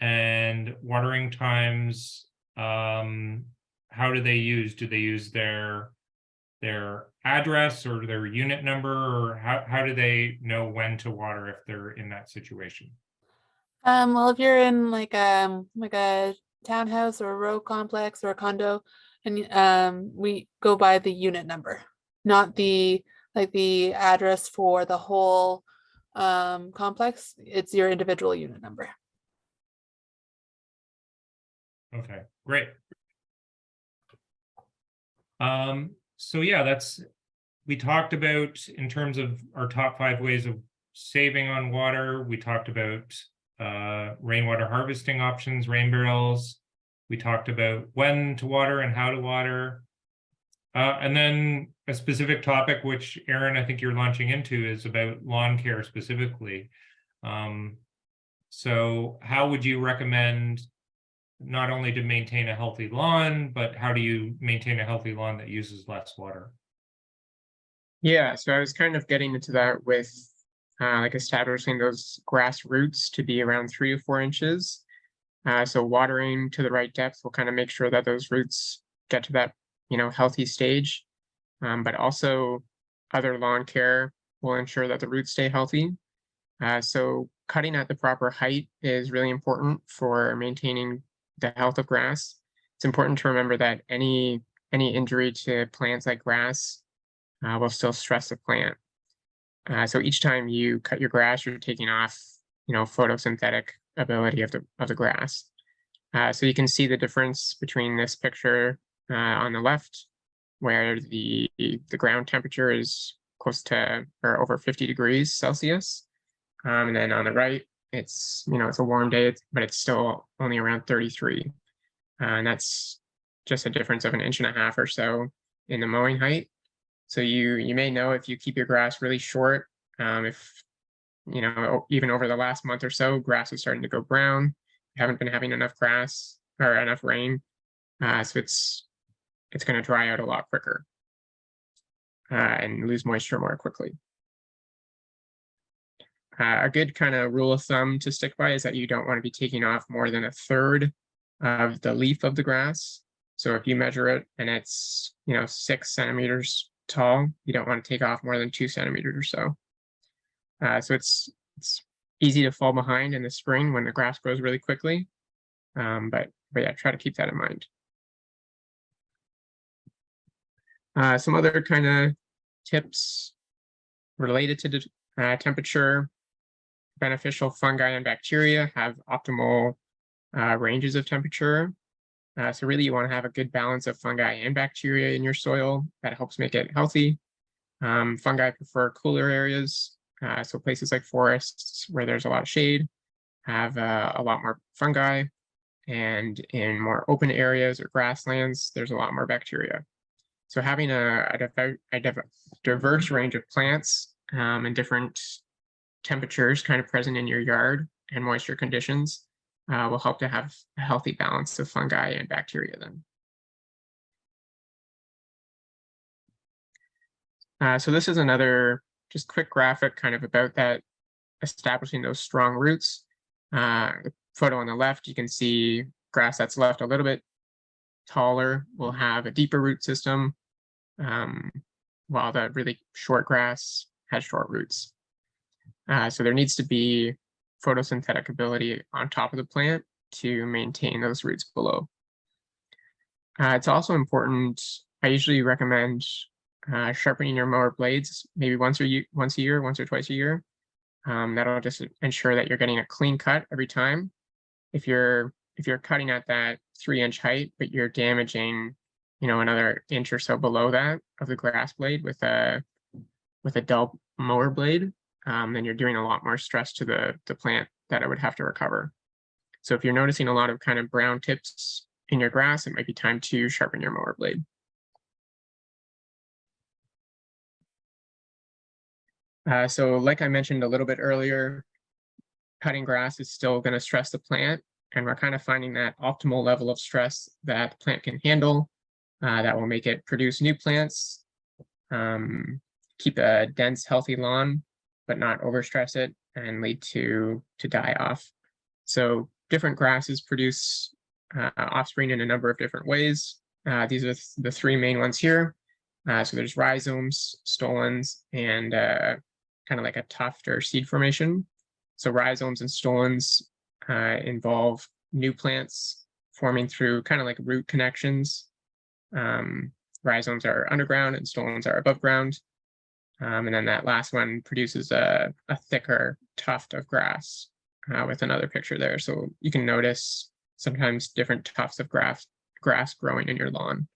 and watering times, how do they use? Do they use their address or their unit number, or how do they know when to water if they're in that situation? Well, if you're in like a townhouse or a row complex or a condo, and we go by the unit number, not the address for the whole complex. It's your individual unit number. Okay, great. So yeah, we talked about, in terms of our top 5 ways of saving on water, we talked about rainwater harvesting options, rain barrels. We talked about when to water and how to water. And then a specific topic, which Aaron, I think you're launching into, is about lawn care specifically. So how would you recommend not only to maintain a healthy lawn, but how do you maintain a healthy lawn that uses less water? Yeah, so I was kind of getting into that with like establishing those grass roots to be around 3 to 4 inches. So watering to the right depth will kind of make sure that those roots get to that, healthy stage. But also other lawn care will ensure that the roots stay healthy. So cutting at the proper height is really important for maintaining the health of grass. It's important to remember that any injury to plants like grass will still stress the plant. So each time you cut your grass, you're taking off, photosynthetic ability of the grass. So you can see the difference between this picture on the left, where the ground temperature is close to or over 50 degrees Celsius. And then on the right, it's a warm day, but it's still only around 33. And that's just a difference of 1.5 inches or so in the mowing height. So you may know, if you keep your grass really short, if even over the last month or so, grass is starting to go brown. You haven't been having enough grass or enough rain, so it's going to dry out a lot quicker and lose moisture more quickly. A good kind of rule of thumb to stick by is that you don't want to be taking off more than 1/3 of the leaf of the grass. So if you measure it and it's, 6 centimeters tall, you don't want to take off more than 2 centimeters or so. So it's easy to fall behind in the spring when the grass grows really quickly. But yeah, try to keep that in mind. Some other kind of tips related to temperature. Beneficial fungi and bacteria have optimal ranges of temperature. So really you want to have a good balance of fungi and bacteria in your soil. That helps make it healthy. Fungi prefer cooler areas. So places like forests where there's a lot of shade have a lot more fungi. And in more open areas or grasslands, there's a lot more bacteria. So having a diverse range of plants and different temperatures kind of present in your yard and moisture conditions will help to have a healthy balance of fungi and bacteria then. So this is another just quick graphic kind of about that, establishing those strong roots. The photo on the left, you can see grass that's left a little bit taller will have a deeper root system, while the really short grass has short roots. So there needs to be photosynthetic ability on top of the plant to maintain those roots below. It's also important, I usually recommend sharpening your mower blades maybe once or twice a year. That'll just ensure that you're getting a clean cut every time. If you're cutting at that 3-inch height, but you're damaging, another inch or so below that of the grass blade with a dull mower blade, then you're doing a lot more stress to the plant that it would have to recover. So if you're noticing a lot of kind of brown tips in your grass, it might be time to sharpen your mower blade. So like I mentioned a little bit earlier, cutting grass is still going to stress the plant, and we're kind of finding that optimal level of stress that the plant can handle that will make it produce new plants, keep a dense, healthy lawn, but not overstress it and lead to die off. So different grasses produce offspring in a number of different ways. These are the 3 main ones here. So there's rhizomes, stolons, and kind of like a tuft or seed formation. So rhizomes and stolons involve new plants forming through kind of like root connections. Rhizomes are underground and stolons are above ground. And then that last one produces a thicker tuft of grass with another picture there. So you can notice sometimes different tufts of grass growing in your lawn.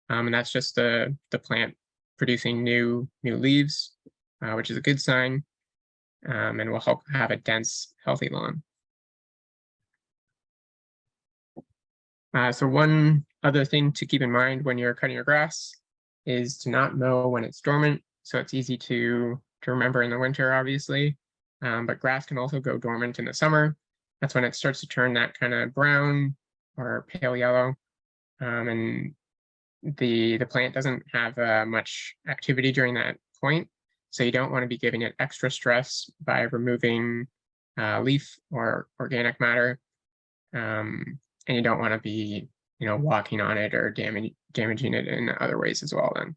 And that's just the plant producing new leaves, which is a good sign, and will help have a dense, healthy lawn. So one other thing to keep in mind when you're cutting your grass is to not mow when it's dormant. So it's easy to remember in the winter, obviously, but grass can also go dormant in the summer. That's when it starts to turn that kind of brown or pale yellow, and the plant doesn't have much activity during that point. So you don't want to be giving it extra stress by removing leaf or organic matter, and you don't want to be walking on it or damaging it in other ways as well. Then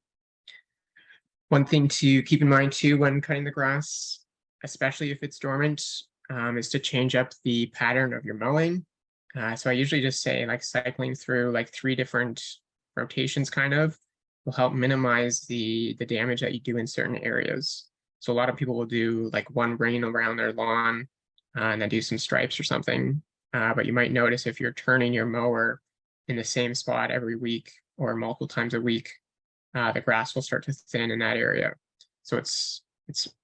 one thing to keep in mind too when cutting the grass, especially if it's dormant, is to change up the pattern of your mowing. So I usually just say like cycling through like 3 different rotations kind of will help minimize the damage that you do in certain areas. So a lot of people will do like 1 rain around their lawn and then do some stripes or something. But you might notice if you're turning your mower in the same spot every week or multiple times a week, the grass will start to thin in that area. So it's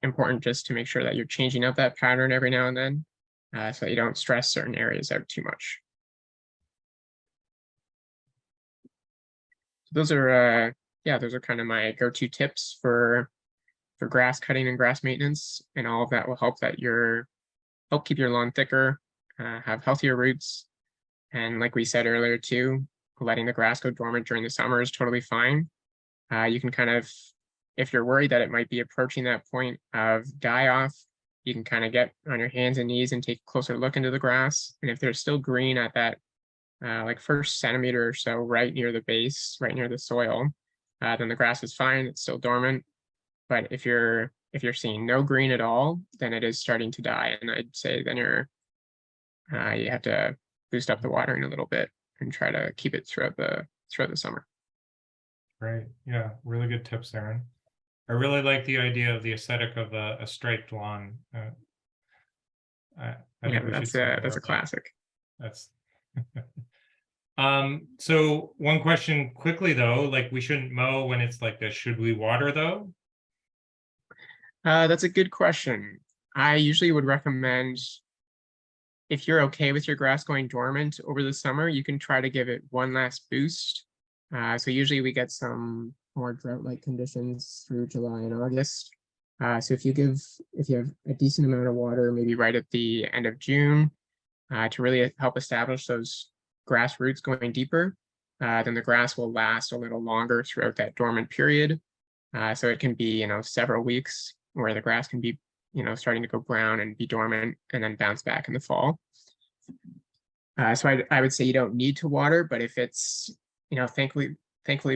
important just to make sure that you're changing up that pattern every now and then, so that you don't stress certain areas out too much. So those are kind of my go-to tips for grass cutting and grass maintenance, and all of that will help keep your lawn thicker, have healthier roots, and like we said earlier too, letting the grass go dormant during the summer is totally fine. You can kind of, if you're worried that it might be approaching that point of die off, you can kind of get on your hands and knees and take a closer look into the grass. And if there's still green at that like first centimeter or so right near the base, right near the soil, then the grass is fine, it's still dormant. But if you're seeing no green at all, then it is starting to die. And I'd say then you have to boost up the watering a little bit and try to keep it throughout the summer. Right. Yeah. Really good tips, Aaron. I really like the idea of the aesthetic of a striped lawn. I Yeah, think we should that's see more a of that. classic. That's so one question quickly though, like we shouldn't mow when it's like this. Should we water though? That's a good question. I usually would recommend, if you're okay with your grass going dormant over the summer, you can try to give it one last boost. So usually we get some more drought-like conditions through July and August. So if you have a decent amount of water, maybe right at the end of June, to really help establish those grass roots going deeper, then the grass will last a little longer throughout that dormant period. So it can be, several weeks where the grass can be, starting to go brown and be dormant and then bounce back in the fall. So I would say you don't need to water, but if it's, thankfully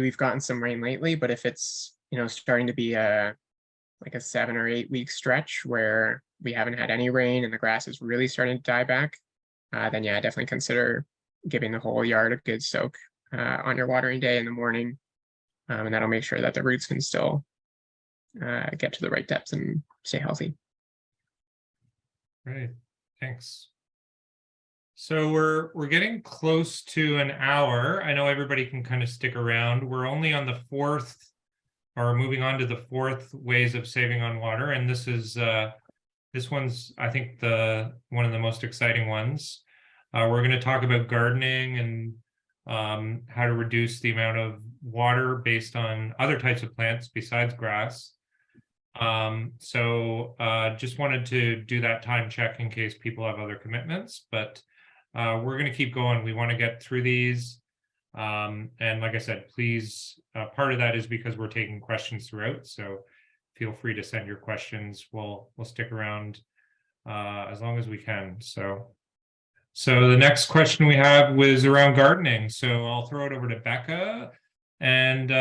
we've gotten some rain lately, but if it's, starting to be like a 7 or 8 week stretch where we haven't had any rain and the grass is really starting to die back, then yeah, definitely consider giving the whole yard a good soak on your watering day in the morning. And that'll make sure that the roots can still get to the right depths and stay healthy. Great, thanks. So we're getting close to an hour. I know everybody can kind of stick around. We're only on the fourth, or moving on to the fourth ways of saving on water, and this one's I think one of the most exciting ones. We're going to talk about gardening and how to reduce the amount of water based on other types of plants besides grass. So just wanted to do that time check in case people have other commitments, but we're going to keep going. We want to get through these. And like I said, please, part of that is because we're taking questions throughout. So feel free to send your questions. We'll stick around as long as we can. So the next question we have was around gardening. So I'll throw it over to Becca. And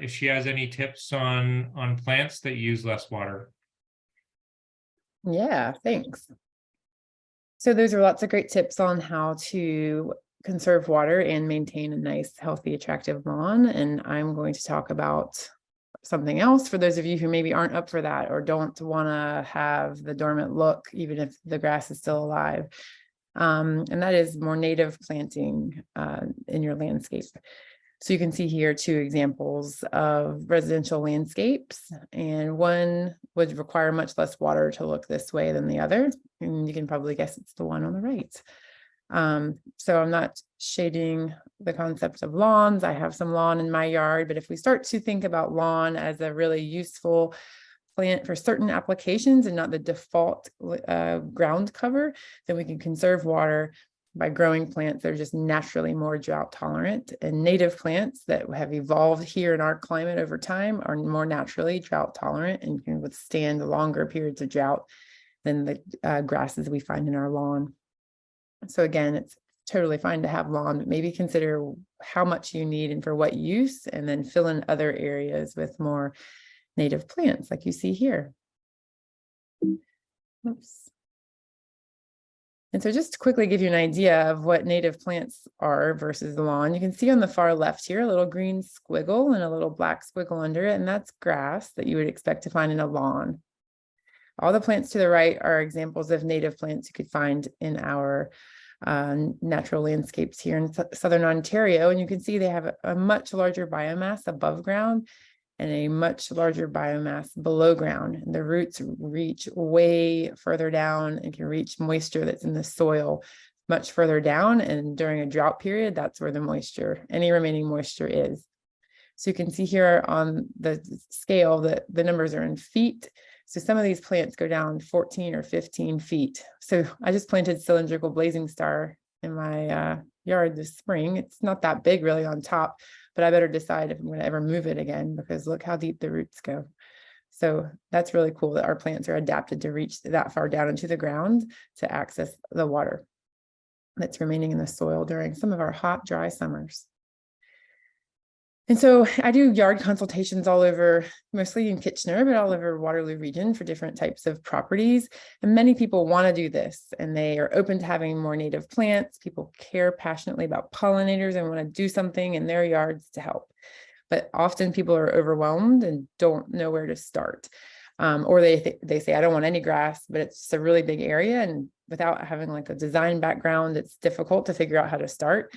if she has any tips on plants that use less water. Yeah, thanks. So those are lots of great tips on how to conserve water and maintain a nice, healthy, attractive lawn. And I'm going to talk about something else for those of you who maybe aren't up for that or don't want to have the dormant look, even if the grass is still alive. And that is more native planting in your landscape. So you can see here 2 examples of residential landscapes, and one would require much less water to look this way than the other. And you can probably guess it's the one on the right. So I'm not shading the concept of lawns. I have some lawn in my yard, but if we start to think about lawn as a really useful plant for certain applications and not the default ground cover, then we can conserve water by growing plants that are just naturally more drought tolerant, and native plants that have evolved here in our climate over time are more naturally drought tolerant and can withstand longer periods of drought than the grasses we find in our lawn. So again, it's totally fine to have lawn, but maybe consider how much you need and for what use, and then fill in other areas with more native plants like you see here. Oops. And so just to quickly give you an idea of what native plants are versus the lawn, you can see on the far left here, a little green squiggle and a little black squiggle under it, and that's grass that you would expect to find in a lawn. All the plants to the right are examples of native plants you could find in our natural landscapes here in Southern Ontario. And you can see they have a much larger biomass above ground and a much larger biomass below ground. And the roots reach way further down and can reach moisture that's in the soil much further down. And during a drought period, that's where the moisture, any remaining moisture is. So you can see here on the scale that the numbers are in feet. So some of these plants go down 14 or 15 feet. So I just planted cylindrical blazing star in my yard this spring. It's not that big really on top, but I better decide if I'm going to ever move it again, because look how deep the roots go. So that's really cool that our plants are adapted to reach that far down into the ground to access the water. that's remaining in the soil during some of our hot, dry summers. And so I do yard consultations all over, mostly in Kitchener, but all over Waterloo Region for different types of properties. And many people want to do this, and they are open to having more native plants. People care passionately about pollinators and want to do something in their yards to help. But often people are overwhelmed and don't know where to start. Or they say, I don't want any grass, but it's a really big area. And without having like a design background, it's difficult to figure out how to start.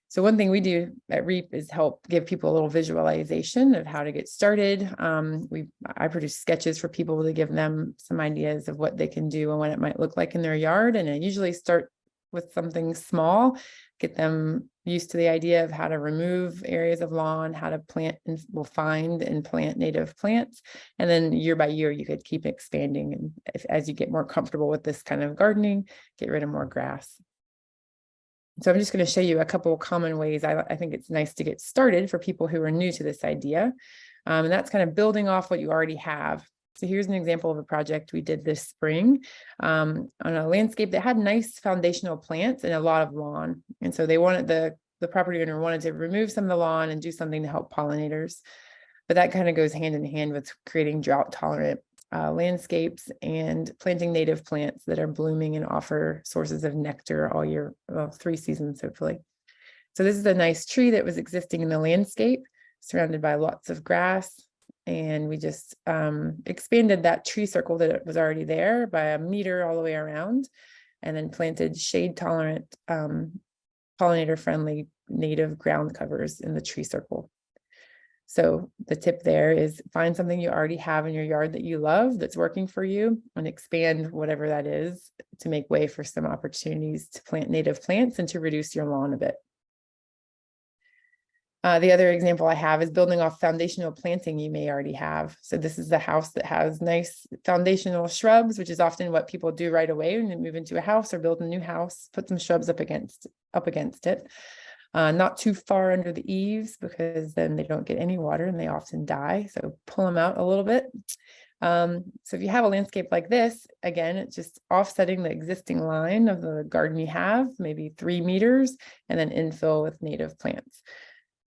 So one thing we do at Reep is help give people a little visualization of how to get started. I produce sketches for people to give them some ideas of what they can do and what it might look like in their yard. And I usually start with something small, get them used to the idea of how to remove areas of lawn, how to plant and find and plant native plants. And then year by year, you could keep expanding. And as you get more comfortable with this kind of gardening, get rid of more grass. So I'm just going to show you a couple of common ways I think it's nice to get started for people who are new to this idea. And that's kind of building off what you already have. So here's an example of a project we did this spring on a landscape that had nice foundational plants and a lot of lawn. And so they wanted the property owner wanted to remove some of the lawn and do something to help pollinators. But that kind of goes hand in hand with creating drought tolerant landscapes and planting native plants that are blooming and offer sources of nectar all year, well, 3 seasons, hopefully. So this is a nice tree that was existing in the landscape, surrounded by lots of grass. And we just expanded that tree circle that was already there by 1 meter all the way around, and then planted shade tolerant, pollinator friendly native ground covers in the tree circle. So the tip there is find something you already have in your yard that you love, that's working for you, and expand whatever that is to make way for some opportunities to plant native plants and to reduce your lawn a bit. The other example I have is building off foundational planting you may already have. So this is the house that has nice foundational shrubs, which is often what people do right away when they move into a house or build a new house, put some shrubs up against it. Not too far under the eaves, because then they don't get any water and they often die. So pull them out a little bit. So if you have a landscape like this, again, it's just offsetting the existing line of the garden you have, maybe 3 meters, and then infill with native plants.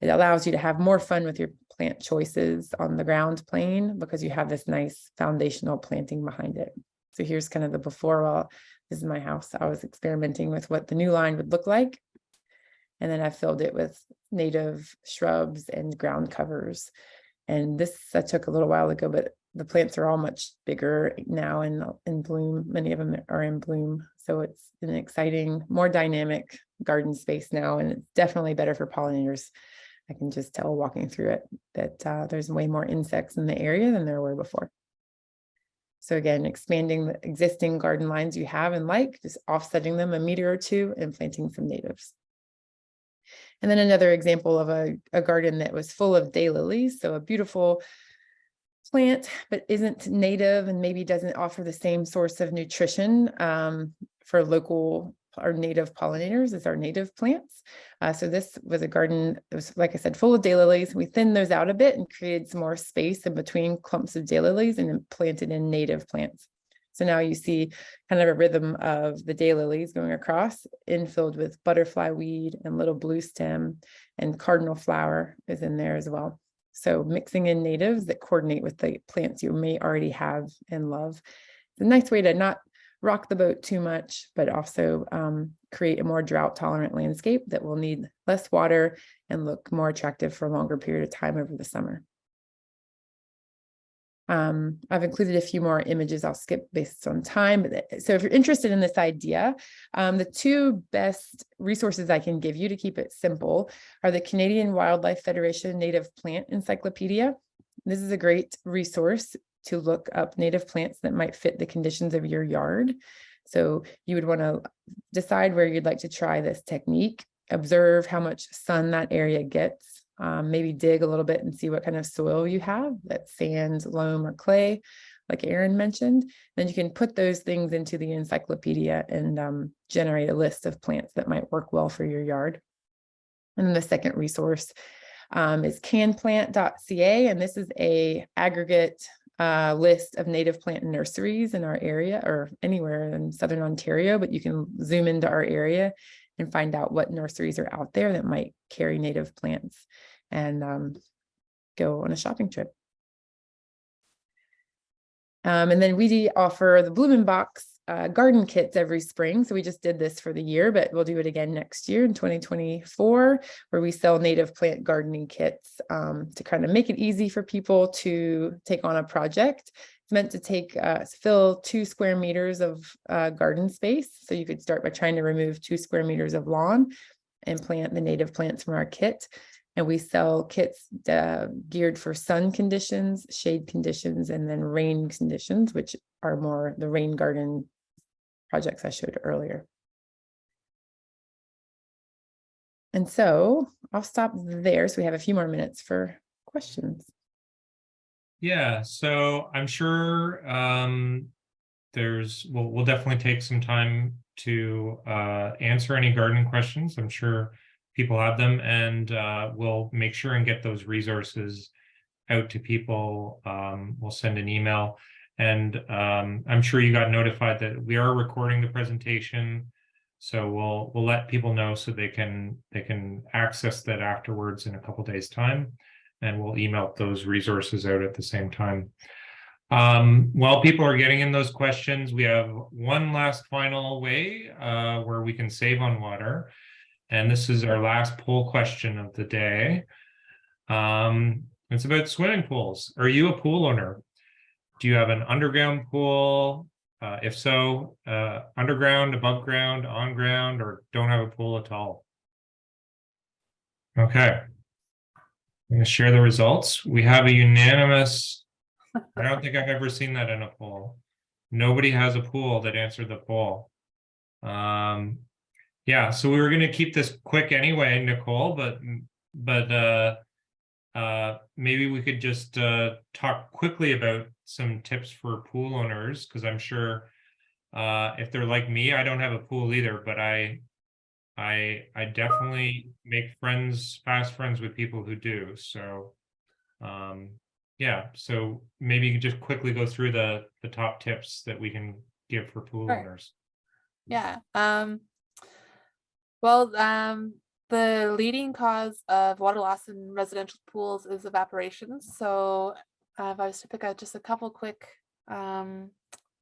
It allows you to have more fun with your plant choices on the ground plane because you have this nice foundational planting behind it. So here's kind of the before. Well, this is my house. I was experimenting with what the new line would look like. And then I filled it with native shrubs and ground covers. And this took a little while ago, but the plants are all much bigger now and in bloom. Many of them are in bloom. So it's an exciting, more dynamic garden space now. And it's definitely better for pollinators. I can just tell walking through it that there's way more insects in the area than there were before. So again, expanding the existing garden lines you have and like, just offsetting them 1 meter or 2 and planting some natives. And then another example of a garden that was full of daylilies. So a beautiful plant, but isn't native and maybe doesn't offer the same source of nutrition for local or native pollinators as our native plants. So this was a garden that was, like I said, full of daylilies. We thinned those out a bit and created some more space in between clumps of daylilies and then planted in native plants. So now you see kind of a rhythm of the daylilies going across, infilled with butterfly weed and little blue stem, and cardinal flower is in there as well. So mixing in natives that coordinate with the plants you may already have and love. It's a nice way to not rock the boat too much, but also create a more drought tolerant landscape that will need less water and look more attractive for a longer period of time over the summer. I've included a few more images I'll skip based on time. But so if you're interested in this idea, the 2 best resources I can give you to keep it simple are the Canadian Wildlife Federation Native Plant Encyclopedia. This is a great resource to look up native plants that might fit the conditions of your yard. So you would want to decide where you'd like to try this technique, observe how much sun that area gets, maybe dig a little bit and see what kind of soil you have, that's sand, loam, or clay, like Aaron mentioned. Then you can put those things into the encyclopedia and generate a list of plants that might work well for your yard. And then the second resource is canplant.ca, and this is a aggregate list of native plant nurseries in our area or anywhere in Southern Ontario, but you can zoom into our area and find out what nurseries are out there that might carry native plants, and go on a shopping trip. And then we offer the Bloom in Box garden kits every spring. So we just did this for the year, but we'll do it again next year in 2024, where we sell native plant gardening kits to kind of make it easy for people to take on a project. It's meant to take fill 2 square meters of garden space. So you could start by trying to remove 2 square meters of lawn and plant the native plants from our kit. And we sell kits geared for sun conditions, shade conditions, and then rain conditions, which are more the rain garden projects I showed earlier. And so I'll stop there. So we have a few more minutes for questions. Yeah, so I'm sure we'll definitely take some time to answer any gardening questions. I'm sure people have them, and we'll make sure and get those resources out to people. We'll send an email, and I'm sure you got notified that we are recording the presentation, so we'll let people know so they can access that afterwards in a couple days' time, and we'll email those resources out at the same time. While people are getting in those questions, we have one last final way where we can save on water. And this is our last poll question of the day. It's about swimming pools. Are you a pool owner? Do you have an underground pool? If so, underground, above ground, on ground, or don't have a pool at all? Okay. I'm going to share the results. We have a unanimous, I don't think I've ever seen that in a poll. Nobody has a pool that answered the poll. Yeah, so we were going to keep this quick anyway, Nicole, but maybe we could just talk quickly about some tips for pool owners, because I'm sure if they're like me, I don't have a pool either, but I definitely make fast friends with people who do. So yeah, so maybe you could just quickly go through the top tips that we can give for pool owners. Yeah. Well, the leading cause of water loss in residential pools is evaporation. So if I was to pick out just a couple quick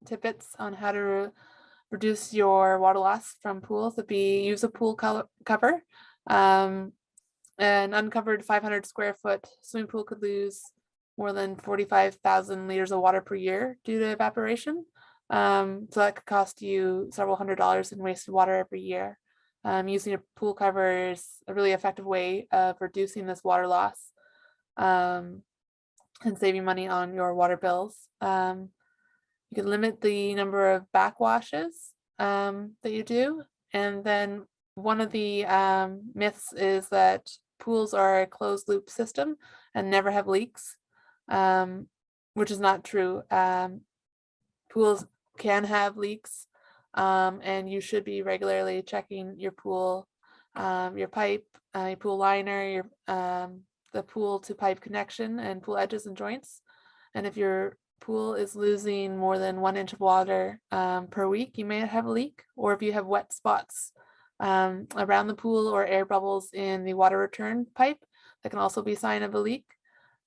tidbits on how to reduce your water loss from pools, would be use a pool cover. An uncovered 500 square foot swimming pool could lose more than 45,000 liters of water per year due to evaporation. So that could cost you several $100s in wasted water every year. Using a pool cover is a really effective way of reducing this water loss and saving money on your water bills. You can limit the number of backwashes that you do. And then one of the myths is that pools are a closed loop system and never have leaks, which is not true. Pools can have leaks. And you should be regularly checking your pool, your pipe, your pool liner, the pool to pipe connection and pool edges and joints. And if your pool is losing more than 1 inch of water per week, you may have a leak. Or if you have wet spots around the pool or air bubbles in the water return pipe, that can also be a sign of a leak.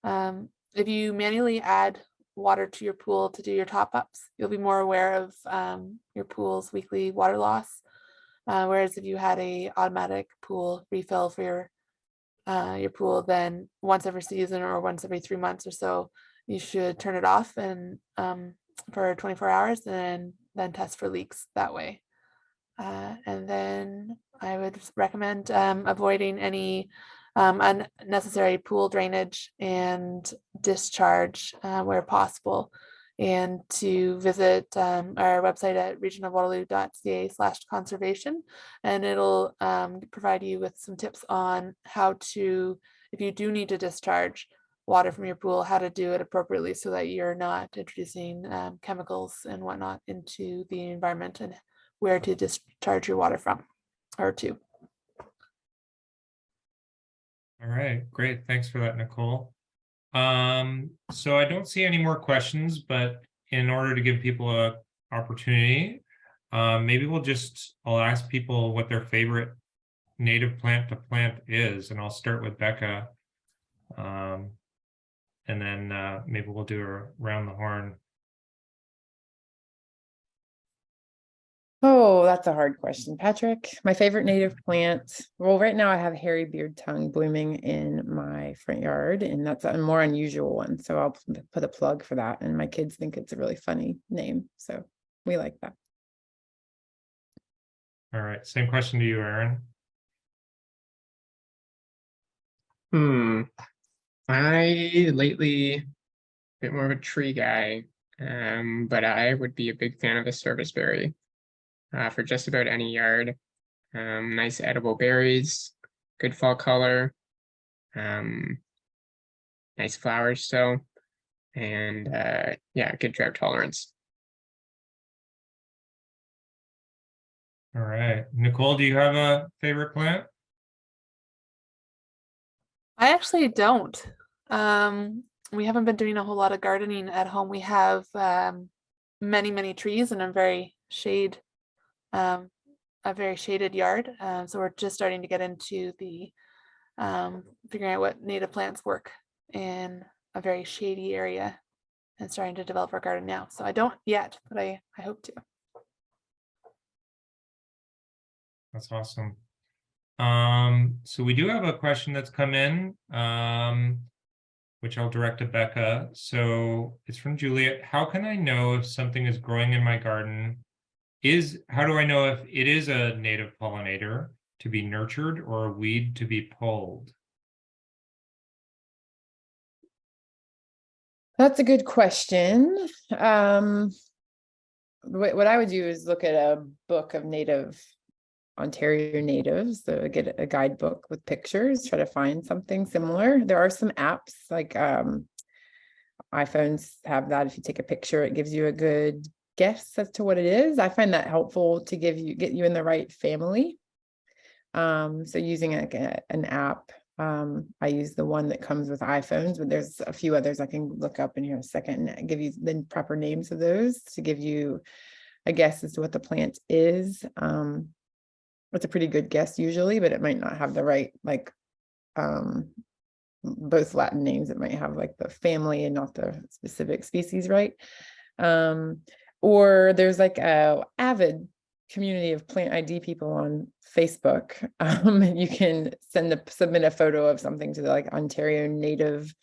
If you manually add water to your pool to do your top-ups, you'll be more aware of your pool's weekly water loss. Whereas if you had a automatic pool refill for your pool, then once every season or once every 3 months or so, you should turn it off and for 24 hours and then test for leaks that way. And then I would recommend avoiding any unnecessary pool drainage and discharge where possible, and to visit our website at regionofwaterloo.ca/conservation, and it'll provide you with some tips on how to, if you do need to discharge water from your pool, how to do it appropriately so that you're not introducing chemicals and whatnot into the environment, and where to discharge your water from or to. All right, great. Thanks for that, Nicole. So I don't see any more questions, but in order to give people an opportunity, maybe I'll ask people what their favorite native plant to plant is, and I'll start with Becca. And then maybe we'll do a round the horn. Oh, that's a hard question, Patrick. My favorite native plant. Well, right now I have hairy beard tongue blooming in my front yard, and that's a more unusual one. So I'll put a plug for that. And my kids think it's a really funny name. So we like that. All right, same question to you, Aaron. I lately a bit more of a tree guy, but I would be a big fan of the serviceberry for just about any yard. Nice edible berries, good fall color, nice flowers still, and yeah, good drought tolerance. All right, Nicole, do you have a favorite plant? I actually don't. We haven't been doing a whole lot of gardening at home. We have many trees and a very shaded yard. So we're just starting to get into the figuring out what native plants work in a very shady area and starting to develop our garden now. So I don't yet, but I hope to. That's awesome. So we do have a question that's come in, which I'll direct to Becca. So it's from Juliet. How can I know if something is growing in my garden? How do I know if it is a native pollinator to be nurtured or a weed to be pulled? That's a good question. What I would do is look at a book of Ontario natives, so get a guidebook with pictures, try to find something similar. There are some apps like iPhones have that. If you take a picture, it gives you a good guess as to what it is. I find that helpful to get you in the right family. So using an app, I use the one that comes with iPhones, but there's a few others I can look up in here in a second and give you the proper names of those to give you a guess as to what the plant is. It's a pretty good guess usually, but it might not have the right, like both Latin names. It might have like the family and not the specific species, right? Or there's like a avid community of plant ID people on Facebook. And you can submit a photo of something to the like Ontario Native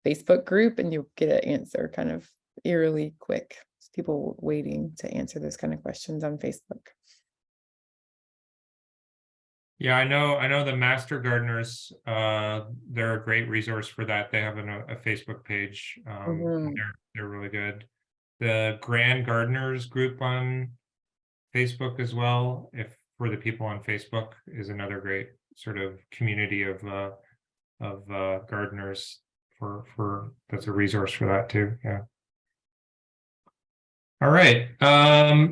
Facebook group, and you'll get an answer kind of eerily quick. There's people waiting to answer those kind of questions on Facebook. Yeah, I know the Master Gardeners, they're a great resource for that. They have a Facebook page. They're really good. The Grand Gardeners group on Facebook as well, if for the people on Facebook, is another great sort of community of gardeners for that's a resource for that too. Yeah. All right.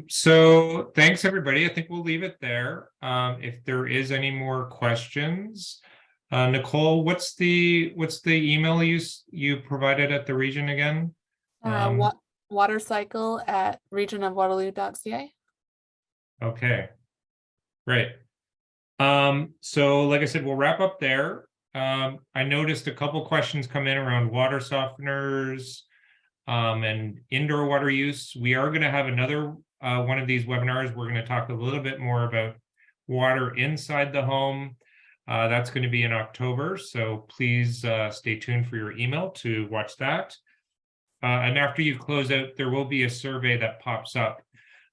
So thanks everybody. I think we'll leave it there. If there is any more questions, Nicole, what's the email you provided at the region again? Watercycle@regionofwaterloo.ca. Okay, great. So like I said, we'll wrap up there. I noticed a couple questions come in around water softeners and indoor water use. We are going to have another one of these webinars. We're going to talk a little bit more about water inside the home. That's going to be in October, so please stay tuned for your email to watch that. And after you close out, there will be a survey that pops up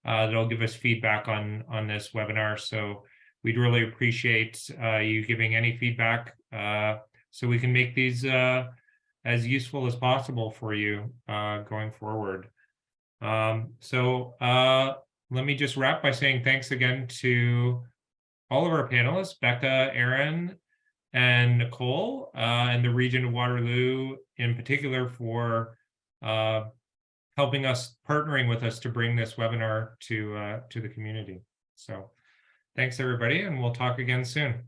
that'll give us feedback on this webinar. So we'd really appreciate you giving any feedback so we can make these as useful as possible for you going forward. So let me just wrap by saying thanks again to all of our panelists, Becca, Aaron, and Nicole, and the region of Waterloo in particular for helping us, partnering with us to bring this webinar to the community. So thanks everybody, and we'll talk again soon.